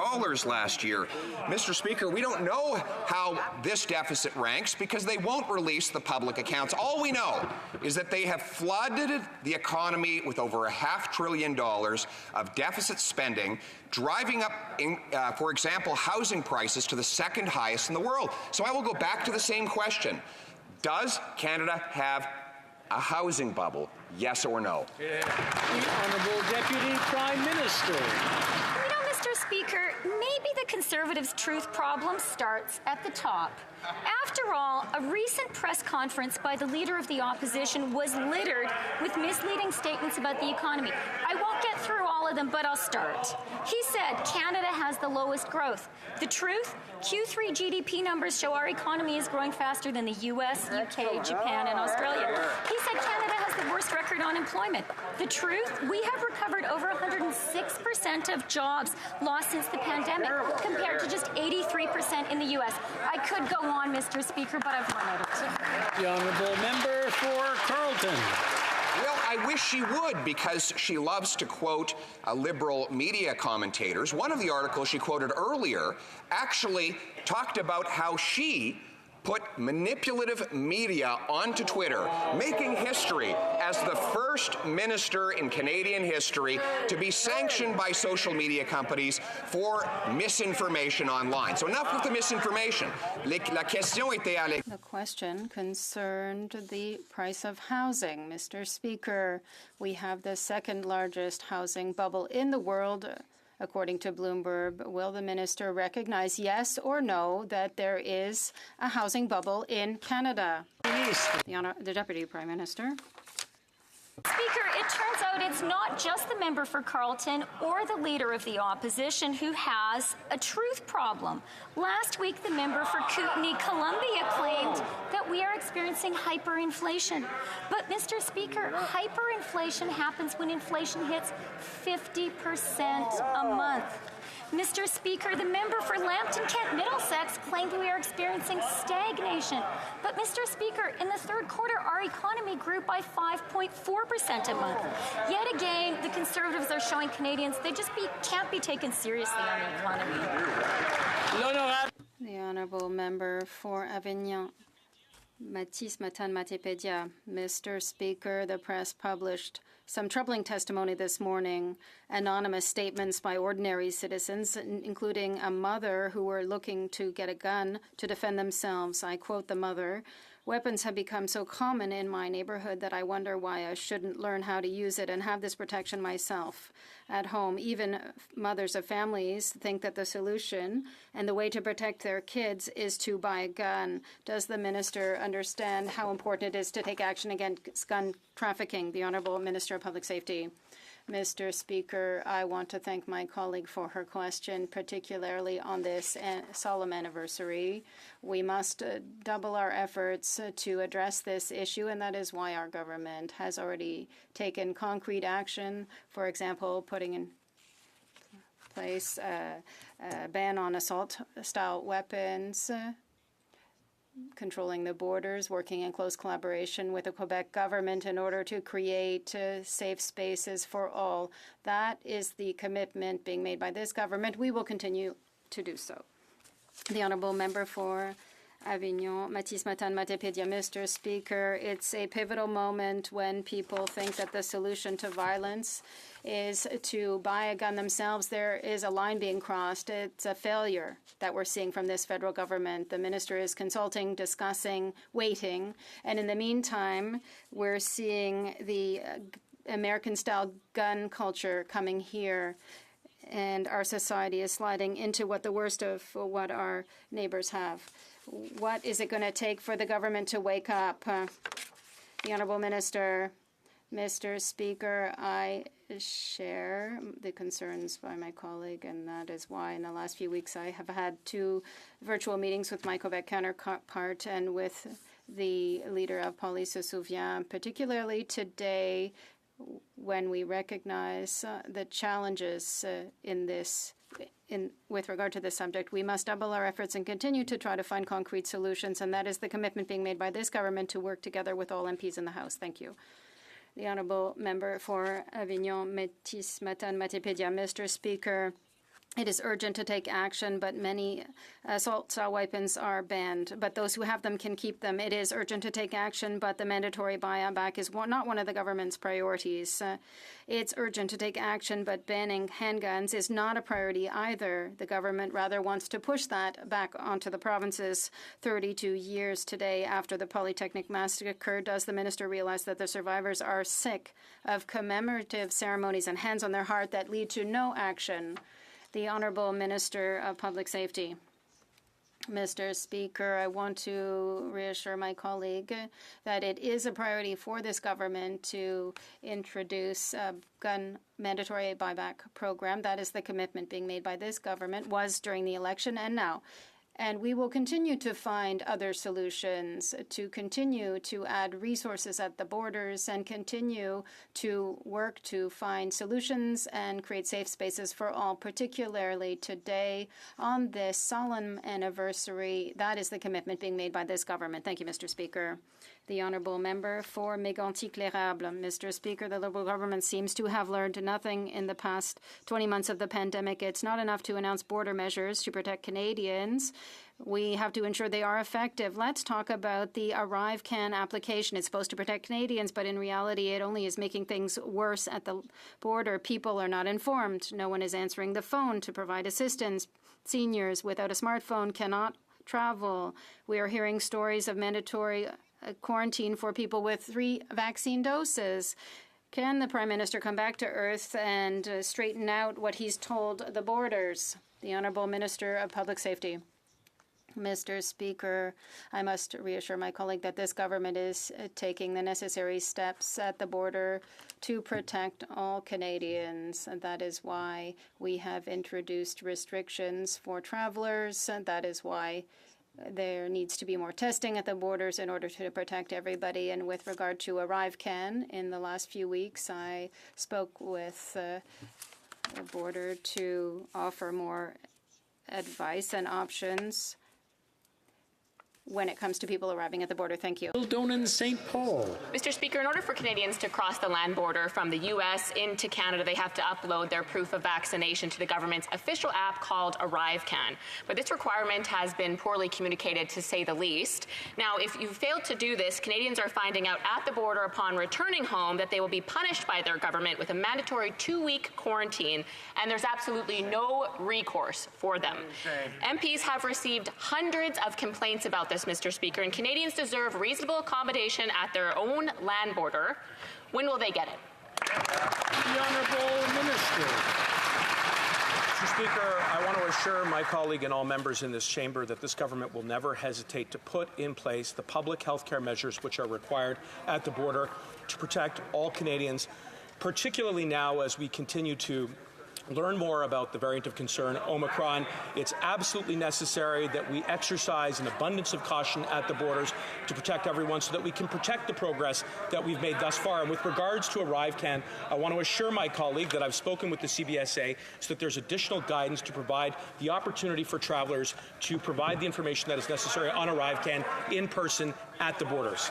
last year. Mr. Speaker, we don't know how this deficit ranks because they won't release the public accounts. All we know is that they have flooded the economy with over $500 billion of deficit spending, driving up, for example, housing prices to the second highest in the world. So I will go back to the same question. Does Canada have a housing bubble? Yes or no? The Honourable Deputy Prime Minister. You know, Mr. Speaker, maybe the Conservatives' truth problem starts at the top. After all, a recent press conference by the Leader of the Opposition was littered with misleading statements about the economy. I won't get through all of them, but I'll start. He said Canada has the lowest growth. The truth? Q3 GDP numbers show our economy is growing faster than the US, UK, Japan, and Australia. He said Canada has the worst record on unemployment. The truth? We have recovered over 106% of jobs lost since the pandemic, compared to just 83% in the US. I could go on, Mr. Speaker, but I've run out of time. The honourable member for Carleton. Well, I wish she would, because she loves to quote Liberal media commentators. One of the articles she quoted earlier actually talked about how she put manipulative media onto Twitter, making history as the first minister in Canadian history to be sanctioned by social media companies for misinformation online. So enough with the misinformation. The question concerned the price of housing. Mr. Speaker, we have the second largest housing bubble in the world, according to Bloomberg. Will the minister recognize, yes or no, that there is a housing bubble in Canada? The Deputy Prime Minister. Speaker, it turns out it's not just the member for Carleton or the Leader of the Opposition who has a truth problem. Last week, the member for Kootenay, Columbia, claimed that we are experiencing hyperinflation. But, Mr. Speaker, hyperinflation happens when inflation hits 50% a month. Mr. Speaker, the member for Lambton Kent Middlesex claimed we are experiencing stagnation. But, Mr. Speaker, in the third quarter, our economy grew by 5.4% a month. Yet again, the Conservatives are showing Canadians they just can't be taken seriously on the economy. The honourable member for Avignon. Matisse Matan Matepédia. Mr. Speaker, the press published some troubling testimony this morning, anonymous statements by ordinary citizens, including a mother who were looking to get a gun to defend themselves. I quote the mother, "Weapons have become so common in my neighborhood that I wonder why I shouldn't learn how to use it and have this protection myself at home. Even mothers of families think that the solution and the way to protect their kids is to buy a gun." Does the minister understand how important it is to take action against gun trafficking? The Honourable Minister of Public Safety. Mr. Speaker, I want to thank my colleague for her question, particularly on this solemn anniversary. We must double our efforts to address this issue, and that is why our government has already taken concrete action, for example, putting in place a ban on assault-style weapons, controlling the borders, working in close collaboration with the Quebec government in order to create safe spaces for all. That is the commitment being made by this government. We will continue to do so. The honourable member for Avignon, Matisse Matan Matepédia. Mr. Speaker, it's a pivotal moment when people think that the solution to violence is to buy a gun themselves. There is a line being crossed. It's a failure that we're seeing from this federal government. The minister is consulting, discussing, waiting. And in the meantime, we're seeing the American-style gun culture coming here. and our society is sliding into what the worst of what our neighbors have. What is it going to take for the government to wake up? The Honourable Minister. Mr. Speaker, I share the concerns by my colleague, and that is why in the last few weeks I have had 2 virtual meetings with my Quebec counterpart and with the leader of Police Se Souvient, particularly today when we recognize the challenges with regard to this subject. We must double our efforts and continue to try to find concrete solutions, and that is the commitment being made by this government to work together with all MPs in the House. Thank you. The Honourable Member for Avignon, Métis, Matane, Matapédia. Mr. Speaker, it is urgent to take action, but many assault-style weapons are banned. But those who have them can keep them. It is urgent to take action, but the mandatory buy-back is not one of the government's priorities. It's urgent to take action, but banning handguns is not a priority either. The government rather wants to push that back onto the provinces. 32 years today after the Polytechnic massacre, does the minister realize that the survivors are sick of commemorative ceremonies and hands on their heart that lead to no action? The Honourable Minister of Public Safety. Mr. Speaker, I want to reassure my colleague that it is a priority for this government to introduce a gun mandatory buyback program. That is the commitment being made by this government, was during the election and now. And we will continue to find other solutions, to continue to add resources at the borders and continue to work to find solutions and create safe spaces for all, particularly today on this solemn anniversary. That is the commitment being made by this government. Thank you, Mr. Speaker. The Honourable Member for Mégantic-L'Érable. Mr. Speaker, the Liberal government seems to have learned nothing in the past 20 months of the pandemic. It's not enough to announce border measures to protect Canadians. We have to ensure they are effective. Let's talk about the ArriveCan application. It's supposed to protect Canadians, but in reality, it only is making things worse at the border. People are not informed. No one is answering the phone to provide assistance. Seniors without a smartphone cannot travel. We are hearing stories of mandatory quarantine for people with 3 vaccine doses. Can the Prime Minister come back to earth and straighten out what he's told the borders? The Honourable Minister of Public Safety. Mr. Speaker, I must reassure my colleague that this government is taking the necessary steps at the border to protect all Canadians. And that is why we have introduced restrictions for travelers. And that is why there needs to be more testing at the borders in order to protect everybody. And with regard to ArriveCan, in the last few weeks, I spoke with the border to offer more advice and options when it comes to people arriving at the border. Thank you. Kildonan, St. Paul. Mr. Speaker, in order for Canadians to cross the land border from the U.S. into Canada, they have to upload their proof of vaccination to the government's official app called ArriveCan. But this requirement has been poorly communicated, to say the least. Now, if you fail to do this, Canadians are finding out at the border upon returning home that they will be punished by their government with a mandatory 2-week quarantine, and there's absolutely no recourse for them. MPs have received hundreds of complaints about this, Mr. Speaker, and Canadians deserve reasonable accommodation at their own land border. When will they get it? The Honourable Minister. Mr. Speaker, I want to assure my colleague and all members in this chamber that this government will never hesitate to put in place the public health care measures which are required at the border to protect all Canadians, particularly now as we continue to learn more about the variant of concern, Omicron. It's absolutely necessary that we exercise an abundance of caution at the borders to protect everyone so that we can protect the progress that we've made thus far. And with regards to ArriveCan, I want to assure my colleague that I've spoken with the CBSA so that there's additional guidance to provide the opportunity for travelers to provide the information that is necessary on ArriveCan in person at the borders.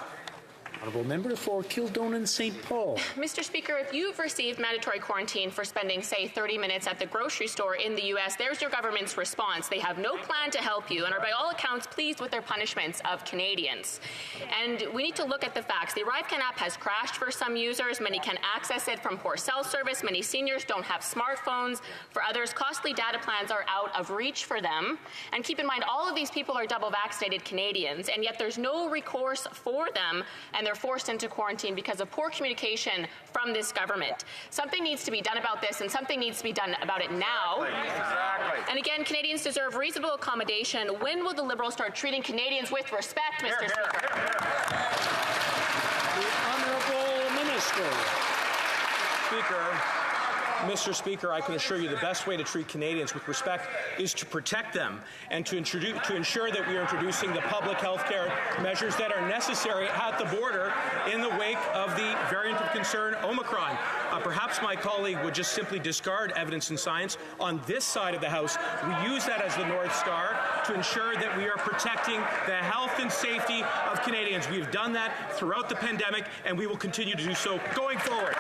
Honourable Member for Kildonan, St. Paul. Mr. Speaker, if you've received mandatory quarantine for spending, say, 30 minutes at the grocery store in the U.S., there's your government's response. They have no plan to help you and are by all accounts pleased with their punishments of Canadians. And we need to look at the facts. The ArriveCan app has crashed for some users. Many can access it from poor cell service. Many seniors don't have smartphones. For others, costly data plans are out of reach for them. And keep in mind, all of these people are double vaccinated Canadians, and yet there's no recourse for them, and their they're forced into quarantine because of poor communication from this government. Something needs to be done about this, and something needs to be done about it now. Exactly. And again, Canadians deserve reasonable accommodation. When will the Liberals start treating Canadians with respect, Mr. Speaker? The Honourable Minister. Mr. Speaker, I can assure you the best way to treat Canadians with respect is to protect them and to ensure that we are introducing the public health care measures that are necessary at the border in the wake of the variant of concern, Omicron. Perhaps my colleague would just simply discard evidence and science. On this side of the House, we use that as the North Star to ensure that we are protecting the health and safety of Canadians. We've done that throughout the pandemic, and we will continue to do so going forward.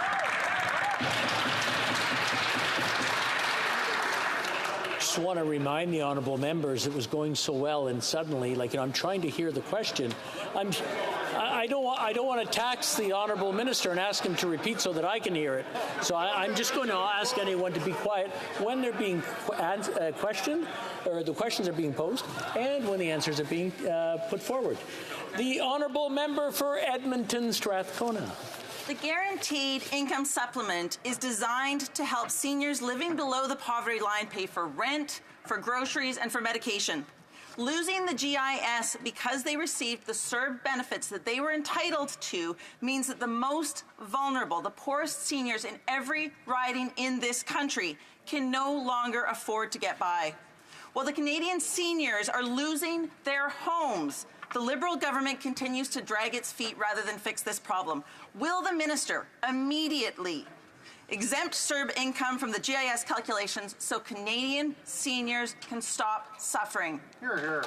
Just want to remind the honourable members it was going so well, and suddenly, I'm trying to hear the question. I don't want to tax the honourable minister and ask him to repeat so that I can hear it. So I'm just going to ask anyone to be quiet when they're being questioned, or the questions are being posed, and when the answers are being put forward. The honourable member for Edmonton Strathcona. The Guaranteed Income Supplement is designed to help seniors living below the poverty line pay for rent, for groceries, and for medication. Losing the GIS because they received the CERB benefits that they were entitled to means that the most vulnerable, the poorest seniors in every riding in this country, can no longer afford to get by. While the Canadian seniors are losing their homes, the Liberal government continues to drag its feet rather than fix this problem. Will the minister immediately exempt CERB income from the GIS calculations so Canadian seniors can stop suffering? Hear, hear.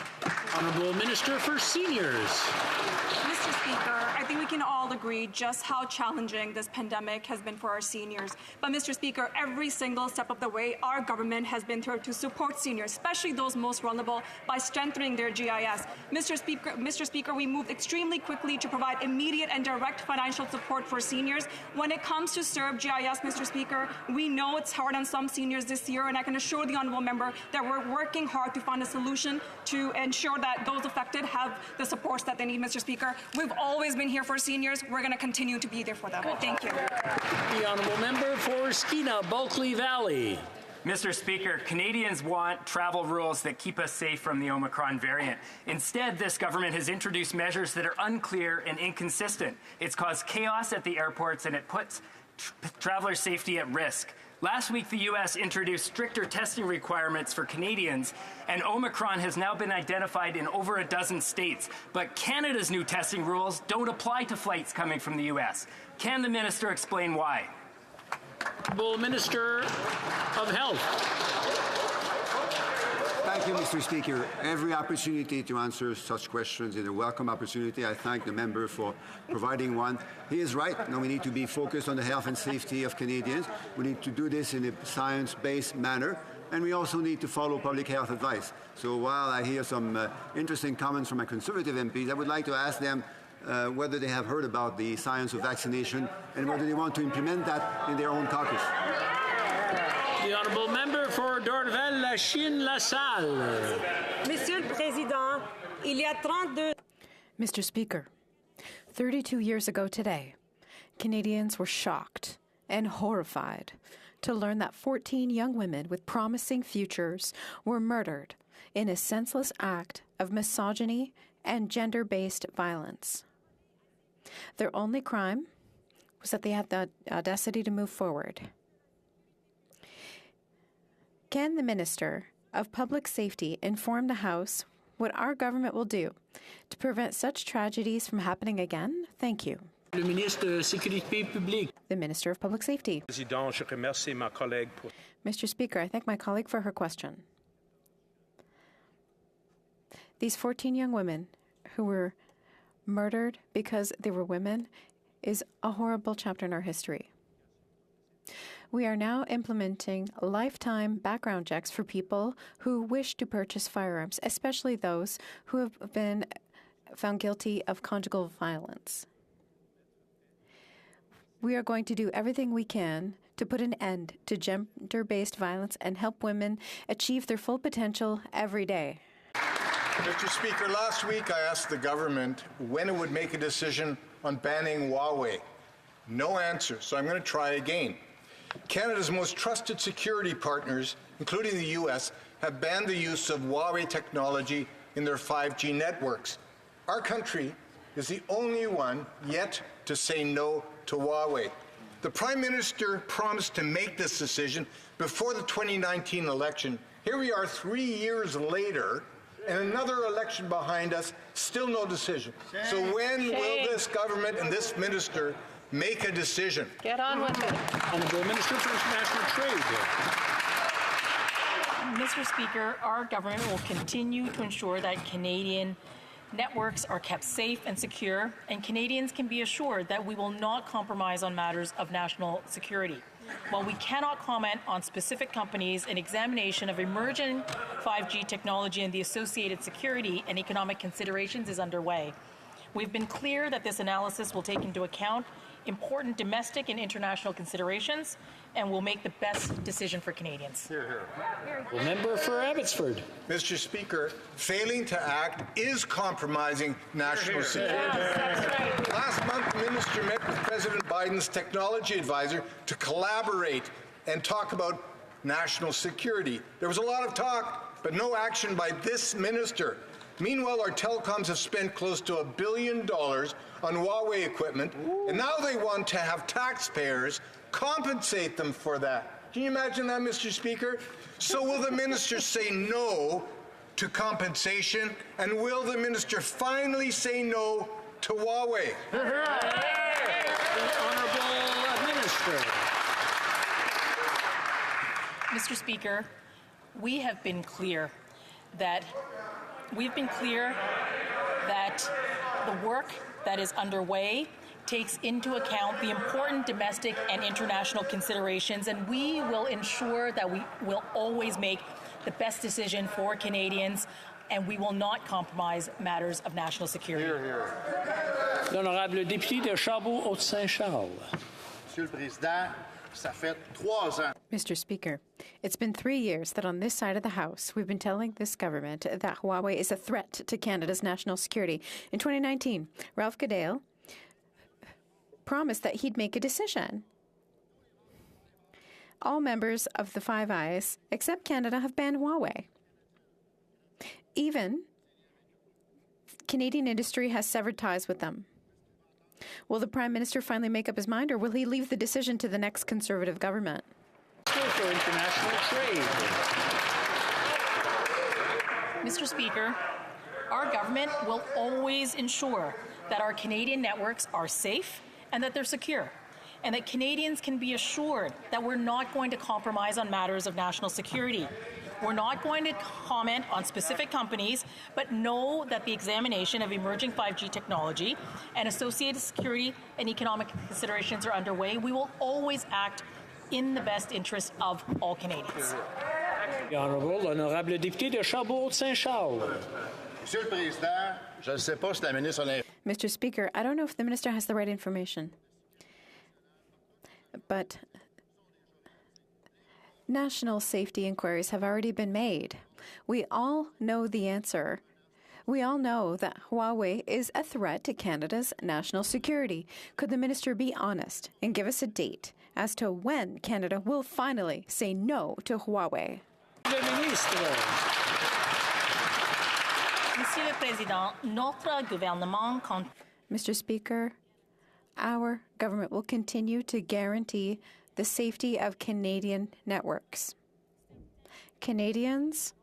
Honourable Minister for Seniors. Mr. Speaker, I think we can all agree just how challenging this pandemic has been for our seniors. But, Mr. Speaker, every single step of the way, our government has been there to support seniors, especially those most vulnerable, by strengthening their GIS. Mr. Speaker, we moved extremely quickly to provide immediate and direct financial support for seniors. When it comes to CERB GIS, Mr. Speaker, we know it's hard on some seniors this year, and I can assure the honourable member that we're working hard to find a solution to ensure that those affected have the supports that they need, Mr. Speaker. We've always been here for seniors. We're going to continue to be there for them. Thank you. The honourable member for Skeena, Bulkley Valley. Mr. Speaker, Canadians want travel rules that keep us safe from the Omicron variant. Instead, this government has introduced measures that are unclear and inconsistent. It's caused chaos at the airports, and it puts travelers' safety at risk. Last week, the U.S. introduced stricter testing requirements for Canadians, and Omicron has now been identified in over a dozen states. But Canada's new testing rules don't apply to flights coming from the U.S. Can the minister explain why? Minister of Health. Thank you, Mr. Speaker. Every opportunity to answer such questions is a welcome opportunity. I thank the member for providing one. He is right. Now we need to be focused on the health and safety of Canadians. We need to do this in a science-based manner, and we also need to follow public health advice. So while I hear some interesting comments from my Conservative MPs, I would like to ask them whether they have heard about the science of vaccination and whether they want to implement that in their own caucus. The honourable member for Dorval-Lachine-LaSalle. Monsieur le Président, il y a 32... Mr. Speaker, 32 years ago today, Canadians were shocked and horrified to learn that 14 young women with promising futures were murdered in a senseless act of misogyny and gender-based violence. Their only crime was that they had the audacity to move forward. Can the Minister of Public Safety inform the House what our government will do to prevent such tragedies from happening again? Thank you. Le ministre de la Sécurité publique. The Minister of Public Safety. Mr. Speaker, I thank my colleague for her question. These 14 young women who were murdered because they were women is a horrible chapter in our history. We are now implementing lifetime background checks for people who wish to purchase firearms, especially those who have been found guilty of conjugal violence. We are going to do everything we can to put an end to gender-based violence and help women achieve their full potential every day. Mr. Speaker, last week I asked the government when it would make a decision on banning Huawei. No answer, so I'm going to try again. Canada's most trusted security partners, including the U.S., have banned the use of Huawei technology in their 5G networks. Our country is the only one yet to say no to Huawei. The Prime Minister promised to make this decision before the 2019 election. Here we are 3 years later, and another election behind us, still no decision. So when will this government and this minister make a decision? Get on with it. Honourable Minister for International Trade. Mr. Speaker, our government will continue to ensure that Canadian networks are kept safe and secure, and Canadians can be assured that we will not compromise on matters of national security. While we cannot comment on specific companies, an examination of emerging 5G technology and the associated security and economic considerations is underway. We've been clear that this analysis will take into account important domestic and international considerations and will make the best decision for Canadians. The member for Abbotsford. Mr. Speaker, failing to act is compromising national security. Right. Last month, the minister met with President Biden's technology advisor to collaborate and talk about national security. There was a lot of talk, but no action by this minister. Meanwhile, our telecoms have spent close to $1 billion on Huawei equipment, and now they want to have taxpayers compensate them for that. Can you imagine that, Mr. Speaker? So will the minister say no to compensation, and will the minister finally say no to Huawei? The Honourable Minister. Mr. Speaker, we have been clear that the work that is underway takes into account the important domestic and international considerations, and we will ensure that we will always make the best decision for Canadians, and we will not compromise matters of national security. L'honorable député de Charbot-Haute-Saint-Charles. Monsieur le Président, ça fait 3 ans. Mr. Speaker, it's been 3 years that on this side of the House we've been telling this government that Huawei is a threat to Canada's national security. In 2019, Ralph Goodale promised that he'd make a decision. All members of the Five Eyes, except Canada, have banned Huawei. Even Canadian industry has severed ties with them. Will the Prime Minister finally make up his mind, or will he leave the decision to the next Conservative government? For International Trade. Mr. Speaker, our government will always ensure that our Canadian networks are safe and that they're secure, and that Canadians can be assured that we're not going to compromise on matters of national security. We're not going to comment on specific companies, but know that the examination of emerging 5G technology and associated security and economic considerations are underway. We will always act in the best interest of all Canadians. The Honourable député de Charbot-Saint-Charles. Monsieur le Président, je ne sais pas si la ministre a Mr. Speaker, I don't know if the minister has the right information, but national safety inquiries have already been made. We all know the answer. We all know that Huawei is a threat to Canada's national security. Could the minister be honest and give us a date as to when Canada will finally say no to Huawei? Monsieur le Président, notre gouvernement Mr. Speaker, our government will continue to guarantee the safety of Canadian networks. Canadians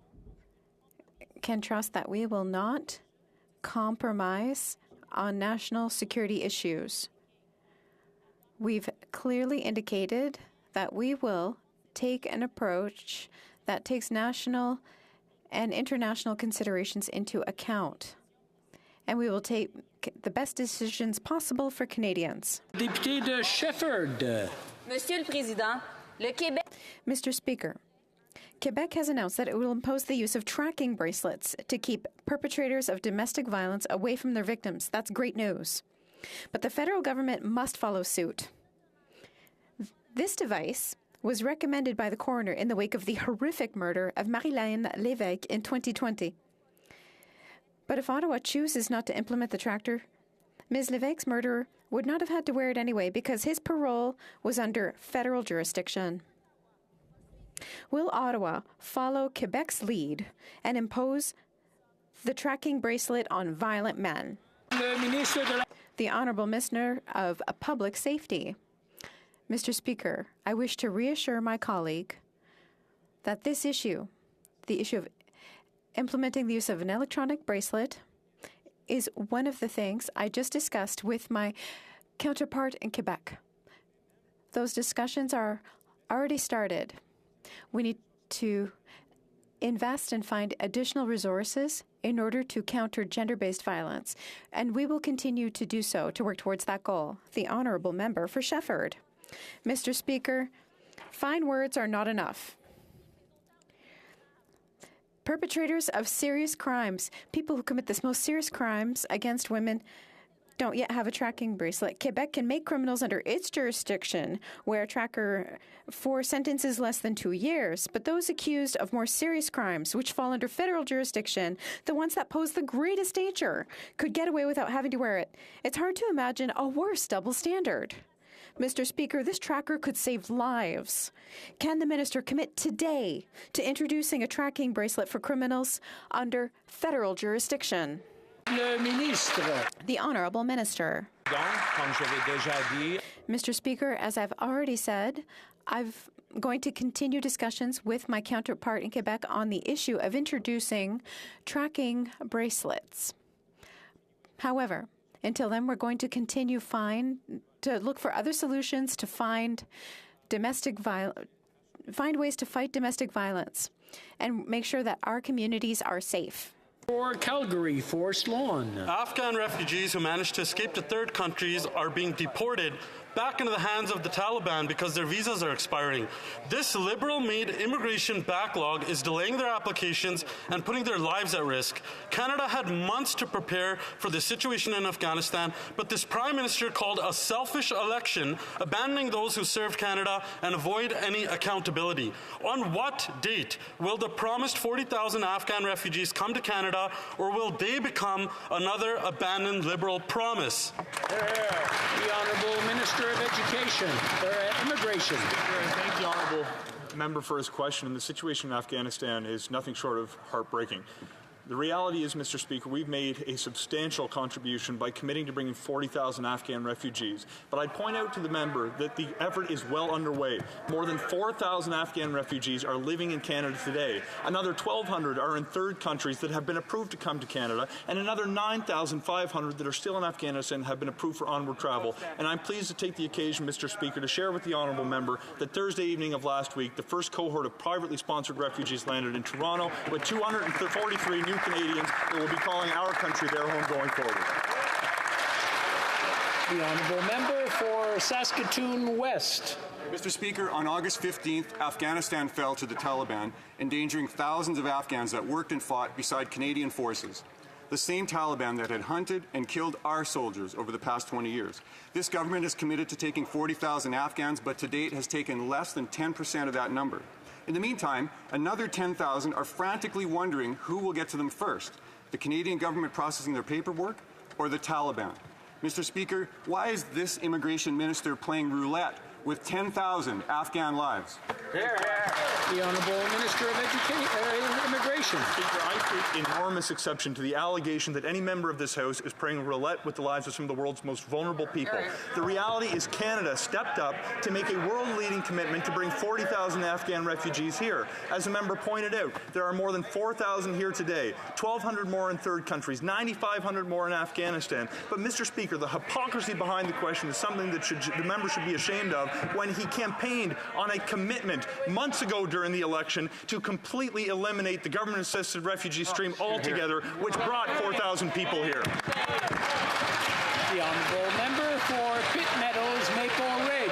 can trust that we will not compromise on national security issues. We've clearly indicated that we will take an approach that takes national and international considerations into account, and we will take the best decisions possible for Canadians. Député de Shefford. Monsieur le Président, le Québec. Mr. Speaker, Quebec has announced that it will impose the use of tracking bracelets to keep perpetrators of domestic violence away from their victims. That's great news. But the federal government must follow suit. This device was recommended by the coroner in the wake of the horrific murder of Marie-Laine Lévesque in 2020. But if Ottawa chooses not to implement the tractor, Ms. Lévesque's murderer would not have had to wear it anyway because his parole was under federal jurisdiction. Will Ottawa follow Quebec's lead and impose the tracking bracelet on violent men? The Honourable Minister of Public Safety. Mr. Speaker, I wish to reassure my colleague that this issue, the issue of implementing the use of an electronic bracelet, is one of the things I just discussed with my counterpart in Quebec. Those discussions are already started. We need to invest and find additional resources in order to counter gender-based violence, and we will continue to do so to work towards that goal. The Honourable Member for Shefford. Mr. Speaker, fine words are not enough. Perpetrators of serious crimes, people who commit the most serious crimes against women, don't yet have a tracking bracelet. Quebec can make criminals under its jurisdiction wear a tracker for sentences less than 2 years, but those accused of more serious crimes, which fall under federal jurisdiction, the ones that pose the greatest danger, could get away without having to wear it. It's hard to imagine a worse double standard. Mr. Speaker, this tracker could save lives. Can the minister commit today to introducing a tracking bracelet for criminals under federal jurisdiction? Le ministre. The Honourable Minister. Mr. Speaker, as I've already said, I'm going to continue discussions with my counterpart in Quebec on the issue of introducing tracking bracelets. However, until then, we're going to continue to look for other solutions to find ways to fight domestic violence and make sure that our communities are safe. For Calgary, Forest Lawn. Afghan refugees who managed to escape to third countries are being deported back into the hands of the Taliban because their visas are expiring. This liberal-made immigration backlog is delaying their applications and putting their lives at risk. Canada had months to prepare for the situation in Afghanistan, but this Prime Minister called a selfish election, abandoning those who served Canada and avoid any accountability. On what date will the promised 40,000 Afghan refugees come to Canada, or will they become another abandoned Liberal promise? The Honourable Minister of Education, Immigration. Thank the Honourable Member for his question. The situation in Afghanistan is nothing short of heartbreaking. The reality is, Mr. Speaker, we've made a substantial contribution by committing to bringing 40,000 Afghan refugees. But I'd point out to the member that the effort is well underway. More than 4,000 Afghan refugees are living in Canada today. Another 1,200 are in third countries that have been approved to come to Canada, and another 9,500 that are still in Afghanistan have been approved for onward travel. And I'm pleased to take the occasion, Mr. Speaker, to share with the honourable member that Thursday evening of last week, the first cohort of privately sponsored refugees landed in Toronto with 243 new Canadians that will be calling our country their home going forward. The Honourable Member for Saskatoon West. Mr. Speaker, on August 15th, Afghanistan fell to the Taliban, endangering thousands of Afghans that worked and fought beside Canadian forces. The same Taliban that had hunted and killed our soldiers over the past 20 years. This government is committed to taking 40,000 Afghans, but to date has taken less than 10% of that number. In the meantime, another 10,000 are frantically wondering who will get to them first, the Canadian government processing their paperwork or the Taliban. Mr. Speaker, why is this immigration minister playing roulette with 10,000 Afghan lives? The Honourable Minister of Immigration. Speaker, I take enormous exception to the allegation that any member of this House is playing roulette with the lives of some of the world's most vulnerable people. The reality is Canada stepped up to make a world-leading commitment to bring 40,000 Afghan refugees here. As the member pointed out, there are more than 4,000 here today, 1,200 more in third countries, 9,500 more in Afghanistan. But, Mr. Speaker, the hypocrisy behind the question is something that the member should be ashamed of when he campaigned on a commitment months ago during the election to completely eliminate the government-assisted refugee stream altogether, which brought 4,000 people here. The Honourable Member for Pitt Meadows, Maple Ridge.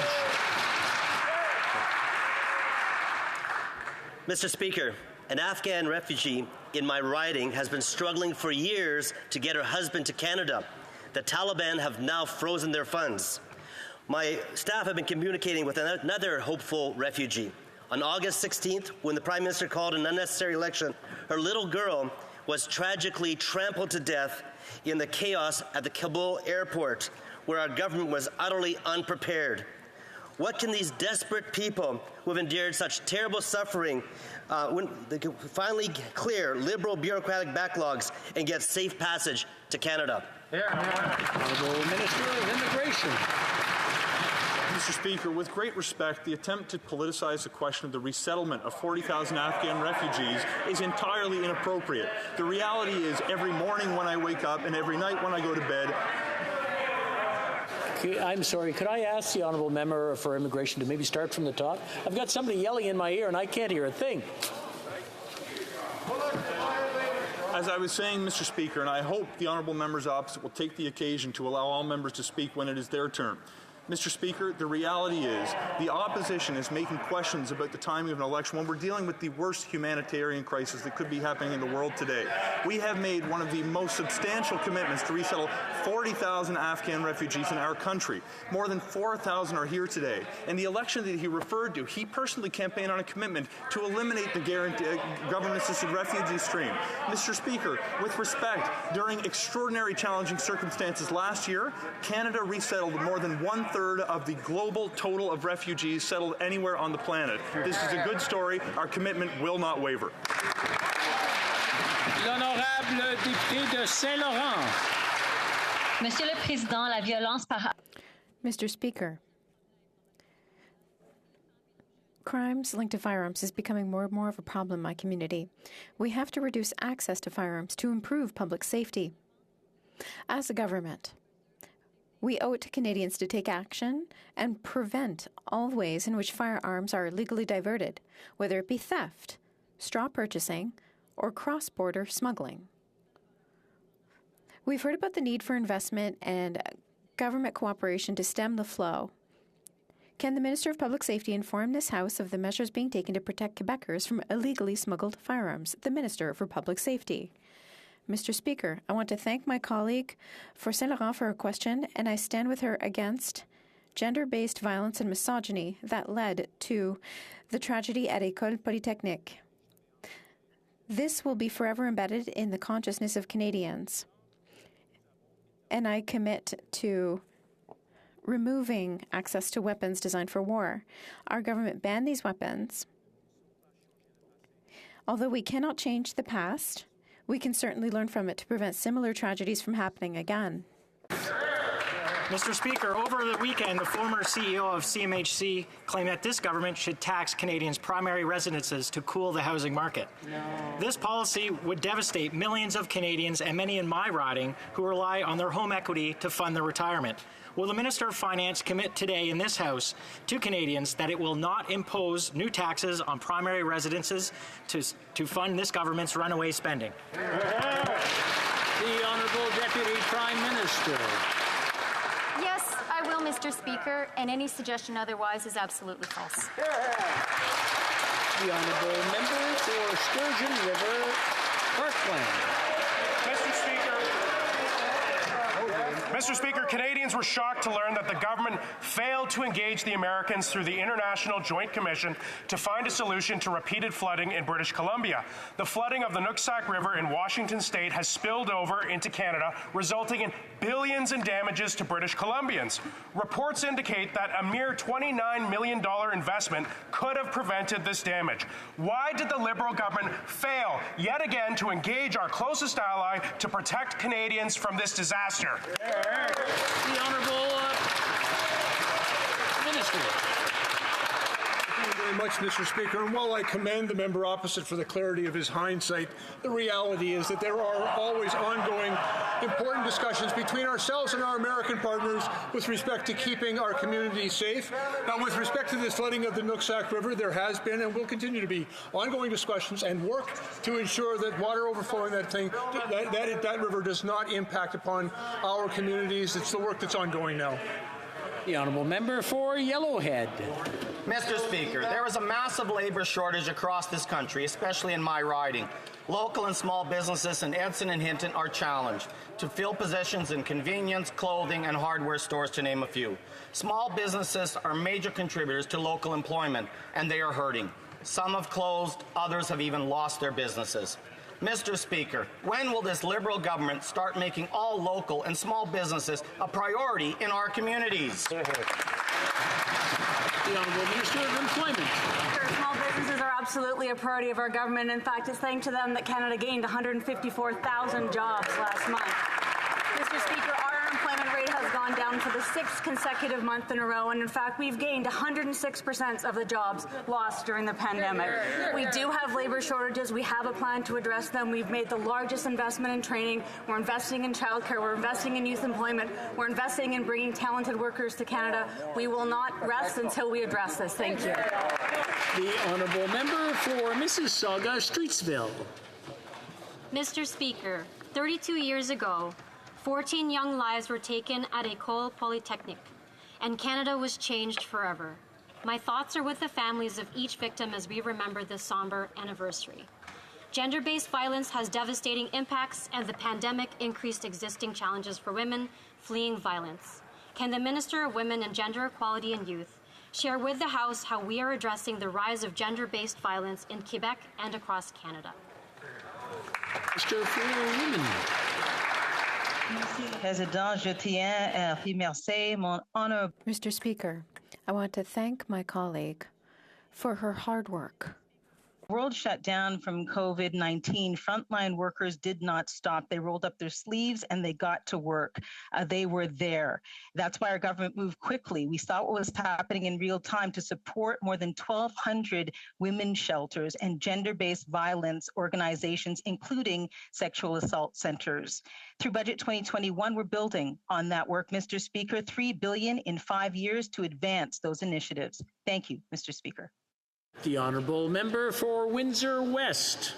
Mr. Speaker, an Afghan refugee in my riding has been struggling for years to get her husband to Canada. The Taliban have now frozen their funds. My staff have been communicating with another hopeful refugee. On August 16th, when the Prime Minister called an unnecessary election, her little girl was tragically trampled to death in the chaos at the Kabul airport, where our government was utterly unprepared. What can these desperate people who have endured such terrible suffering when they can finally clear liberal bureaucratic backlogs and get safe passage to Canada? Honourable Minister of Immigration. Mr. Speaker, with great respect, the attempt to politicize the question of the resettlement of 40,000 Afghan refugees is entirely inappropriate. The reality is, every morning when I wake up and every night when I go to bed, I'm sorry, could I ask the Honourable Member for Immigration to maybe start from the top? I've got somebody yelling in my ear and I can't hear a thing. as I was saying, Mr. Speaker, and I hope the honourable members opposite will take the occasion to allow all members to speak when it is their turn. Mr. Speaker, the reality is the opposition is making questions about the timing of an election when we're dealing with the worst humanitarian crisis that could be happening in the world today. We have made one of the most substantial commitments to resettle 40,000 Afghan refugees in our country. More than 4,000 are here today. And the election that he referred to, he personally campaigned on a commitment to eliminate the government-assisted refugee stream. Mr. Speaker, with respect, during extraordinary challenging circumstances last year, Canada resettled more than one-third of the global total of refugees settled anywhere on the planet. This is a good story. Our commitment will not waver. L'honorable député de Saint-Laurent. Monsieur le Président, la violence par... Mr. Speaker, crimes linked to firearms is becoming more and more of a problem in my community. We have to reduce access to firearms to improve public safety. As a government, we owe it to Canadians to take action and prevent all ways in which firearms are illegally diverted, whether it be theft, straw purchasing, or cross-border smuggling. We've heard about the need for investment and government cooperation to stem the flow. Can the Minister of Public Safety inform this House of the measures being taken to protect Quebecers from illegally smuggled firearms? The Minister for Public Safety. Mr. Speaker, I want to thank my colleague for Saint-Laurent for her question, and I stand with her against gender-based violence and misogyny that led to the tragedy at École Polytechnique. This will be forever embedded in the consciousness of Canadians, and I commit to removing access to weapons designed for war. Our government banned these weapons. Although we cannot change the past, we can certainly learn from it to prevent similar tragedies from happening again. Mr. Speaker, over the weekend, the former CEO of CMHC claimed that this government should tax Canadians' primary residences to cool the housing market. No. This policy would devastate millions of Canadians and many in my riding who rely on their home equity to fund their retirement. Will the Minister of Finance commit today in this House to Canadians that it will not impose new taxes on primary residences to fund this government's runaway spending? The Honourable Deputy Prime Minister. Yes, I will, Mr. Speaker, and any suggestion otherwise is absolutely false. The Honourable Member for Sturgeon River, Parkland. Mr. Speaker, Canadians were shocked to learn that the government failed to engage the Americans through the International Joint Commission to find a solution to repeated flooding in British Columbia. The flooding of the Nooksack River in Washington state has spilled over into Canada, resulting in billions in damages to British Columbians. Reports indicate that a mere $29 million investment could have prevented this damage. Why did the Liberal government fail yet again to engage our closest ally to protect Canadians from this disaster? The Honourable Minister. Thank you very much, Mr. Speaker. And while I commend the member opposite for the clarity of his hindsight, the reality is that there are always ongoing important discussions between ourselves and our American partners with respect to keeping our communities safe. Now, with respect to this flooding of the Nooksack River, there has been and will continue to be ongoing discussions and work to ensure that water overflowing that river does not impact upon our communities. It's the work that's ongoing now. The Honourable Member for Yellowhead. Mr. Speaker, there is a massive labour shortage across this country, especially in my riding. Local and small businesses in Edson and Hinton are challenged to fill positions in convenience, clothing, and hardware stores, to name a few. Small businesses are major contributors to local employment, and they are hurting. Some have closed, others have even lost their businesses. Mr. Speaker, when will this Liberal government start making all local and small businesses a priority in our communities? The Honourable Minister of Employment. Small businesses are absolutely a priority of our government. In fact, it's thanks to them that Canada gained 154,000 jobs last month. Mr. Speaker, our unemployment rate has gone down for the 6th consecutive month in a row, and in fact, we've gained 106% of the jobs lost during the pandemic. We do have labour shortages. We have a plan to address them. We've made the largest investment in training. We're investing in childcare. We're investing in youth employment. We're investing in bringing talented workers to Canada. We will not rest until we address this. Thank you. The Honourable Member for Mississauga, Streetsville. Mr. Speaker, 32 years ago, 14 young lives were taken at École Polytechnique, and Canada was changed forever. My thoughts are with the families of each victim as we remember this somber anniversary. Gender-based violence has devastating impacts, and the pandemic increased existing challenges for women fleeing violence. Can the Minister of Women and Gender Equality and Youth share with the House how we are addressing the rise of gender-based violence in Quebec and across Canada? Mr. for Women. Mr. Speaker, I want to thank my colleague for her hard work. World shut down from COVID-19, frontline workers did not stop. They rolled up their sleeves and they got to work. They were there. That's why our government moved quickly. We saw what was happening in real time to support more than 1,200 women's shelters and gender-based violence organizations, including sexual assault centers. Through Budget 2021, we're building on that work, Mr. Speaker, $3 billion in 5 years to advance those initiatives. Thank you, Mr. Speaker. The Honourable Member for Windsor West.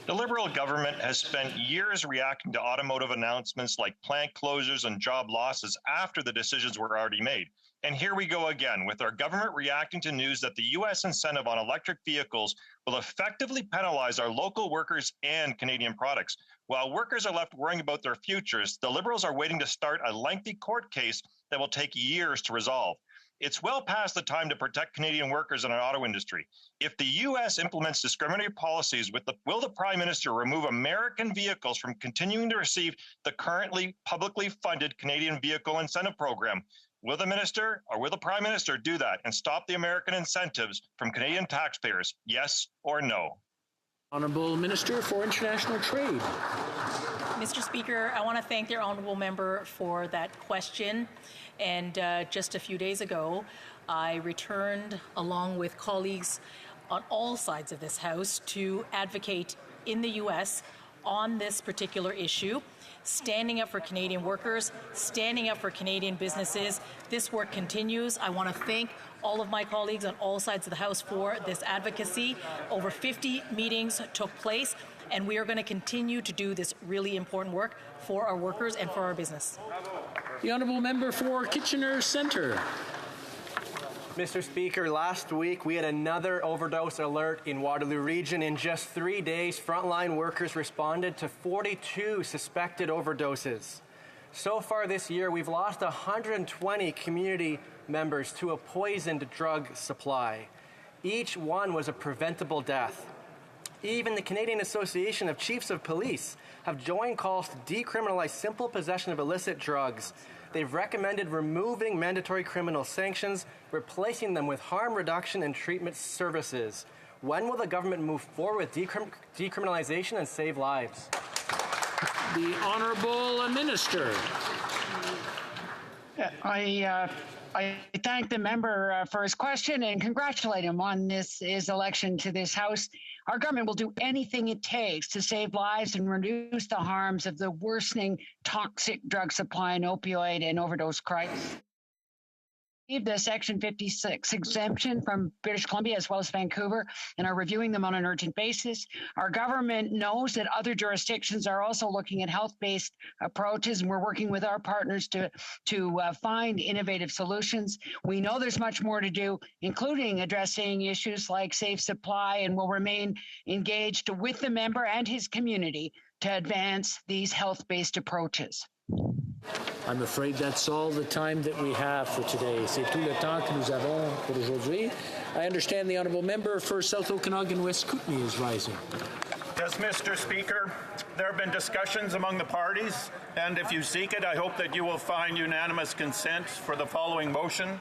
The Liberal government has spent years reacting to automotive announcements like plant closures and job losses after the decisions were already made. And here we go again, with our government reacting to news that the U.S. incentive on electric vehicles will effectively penalize our local workers and Canadian products. While workers are left worrying about their futures, the Liberals are waiting to start a lengthy court case that will take years to resolve. It's well past the time to protect Canadian workers in our auto industry. If the U.S. implements discriminatory policies, will the Prime Minister remove American vehicles from continuing to receive the currently publicly funded Canadian Vehicle Incentive Program? Will the Minister or will the Prime Minister do that and stop the American incentives from Canadian taxpayers? Yes or no? Honourable Minister for International Trade. Mr. Speaker, I want to thank the Honourable Member for that question. And just a few days ago, I returned along with colleagues on all sides of this House to advocate in the U.S. on this particular issue, standing up for Canadian workers, standing up for Canadian businesses. This work continues. I want to thank all of my colleagues on all sides of the House for this advocacy. Over 50 meetings took place, and we are going to continue to do this really important work for our workers and for our business. The Honourable Member for Kitchener Centre. Mr. Speaker, last week we had another overdose alert in Waterloo Region. In just 3 days, frontline workers responded to 42 suspected overdoses. So far this year, we've lost 120 community members to a poisoned drug supply. Each one was a preventable death. Even the Canadian Association of Chiefs of Police have joined calls to decriminalize simple possession of illicit drugs. They've recommended removing mandatory criminal sanctions, replacing them with harm reduction and treatment services. When will the government move forward with decriminalization and save lives? The Honourable Minister. I thank the member for his question and congratulate him on his election to this House. Our government will do anything it takes to save lives and reduce the harms of the worsening toxic drug supply and opioid and overdose crisis. The Section 56 exemption from British Columbia as well as Vancouver and are reviewing them on an urgent basis. Our government knows that other jurisdictions are also looking at health-based approaches, and we're working with our partners to find innovative solutions. We know there's much more to do, including addressing issues like safe supply, and will remain engaged with the member and his community to advance these health-based approaches. I'm afraid that's all the time that we have for today. C'est tout le temps que nous avons pour aujourd'hui. I understand the Honourable Member for South Okanagan West Kootenay is rising. Yes, Mr. Speaker, there have been discussions among the parties, and if you seek it, I hope that you will find unanimous consent for the following motion.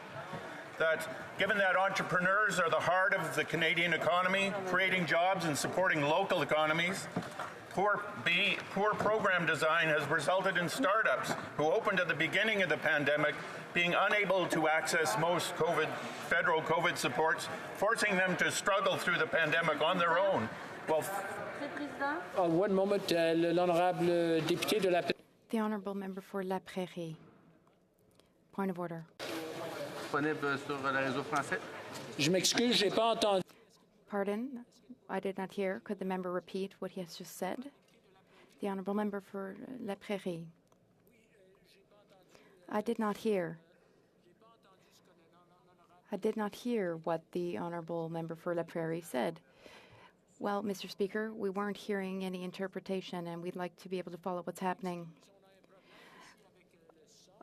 That given that entrepreneurs are the heart of the Canadian economy, creating jobs and supporting local economies, poor program design has resulted in startups who opened at the beginning of the pandemic being unable to access most federal COVID supports, forcing them to struggle through the pandemic on their own. Well, one moment, l'honorable député de la... The honourable member for La Prairie. Point of order. Je m'excuse, j'ai pas entendu. Pardon, I did not hear. Could the member repeat what he has just said? The honourable member for La Prairie. I did not hear. I did not hear what the honourable member for La Prairie said. Well, Mr. Speaker, we weren't hearing any interpretation, and we'd like to be able to follow what's happening.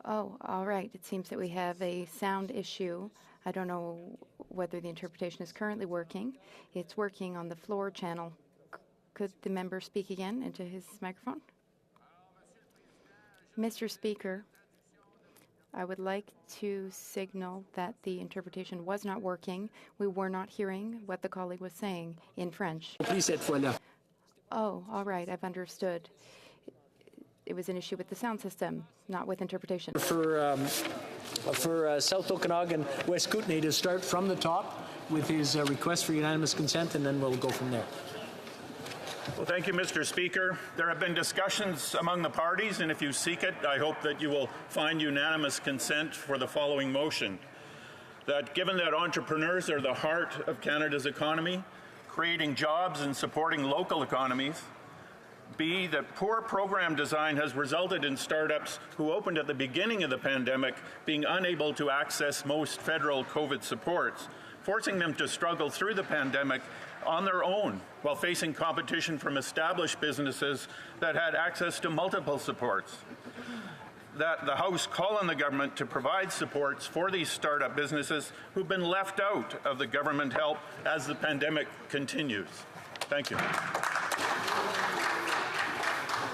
Oh, all right. It seems that we have a sound issue. I don't know whether the interpretation is currently working. It's working on the floor channel. Could the member speak again into his microphone? Mr. Speaker, I would like to signal that the interpretation was not working. We were not hearing what the colleague was saying in French. Oh, all right. I've understood. It was an issue with the sound system, not with interpretation. For South Okanagan, West Kootenay to start from the top with his request for unanimous consent, and then we'll go from there. Well, thank you, Mr. Speaker. There have been discussions among the parties, and if you seek it, I hope that you will find unanimous consent for the following motion. That given that entrepreneurs are the heart of Canada's economy, creating jobs and supporting local economies, B, that poor program design has resulted in startups who opened at the beginning of the pandemic being unable to access most federal COVID supports, forcing them to struggle through the pandemic on their own while facing competition from established businesses that had access to multiple supports. That the House call on the government to provide supports for these startup businesses who've been left out of the government help as the pandemic continues. Thank you.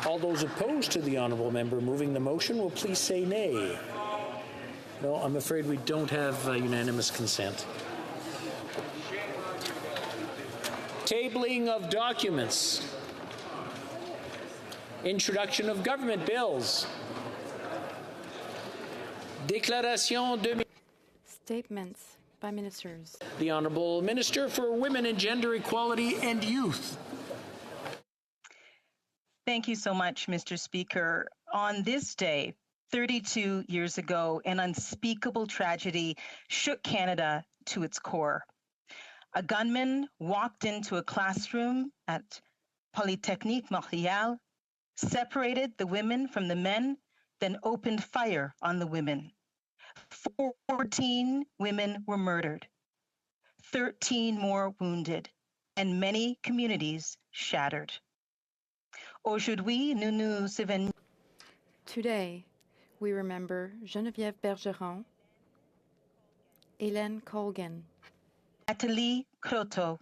All those opposed to the honourable member moving the motion will please say nay. No, I'm afraid we don't have unanimous consent. Tabling of documents. Introduction of government bills. Déclaration de... Statements by ministers. The Honourable Minister for Women and Gender Equality and Youth. Thank you so much, Mr. Speaker. On this day, 32 years ago, an unspeakable tragedy shook Canada to its core. A gunman walked into a classroom at Polytechnique Montréal, separated the women from the men, then opened fire on the women. 14 women were murdered, 13 more wounded, and many communities shattered. Aujourd'hui, nous nous souvenons. Today, we remember Geneviève Bergeron, Hélène Colgan, Nathalie Croteau,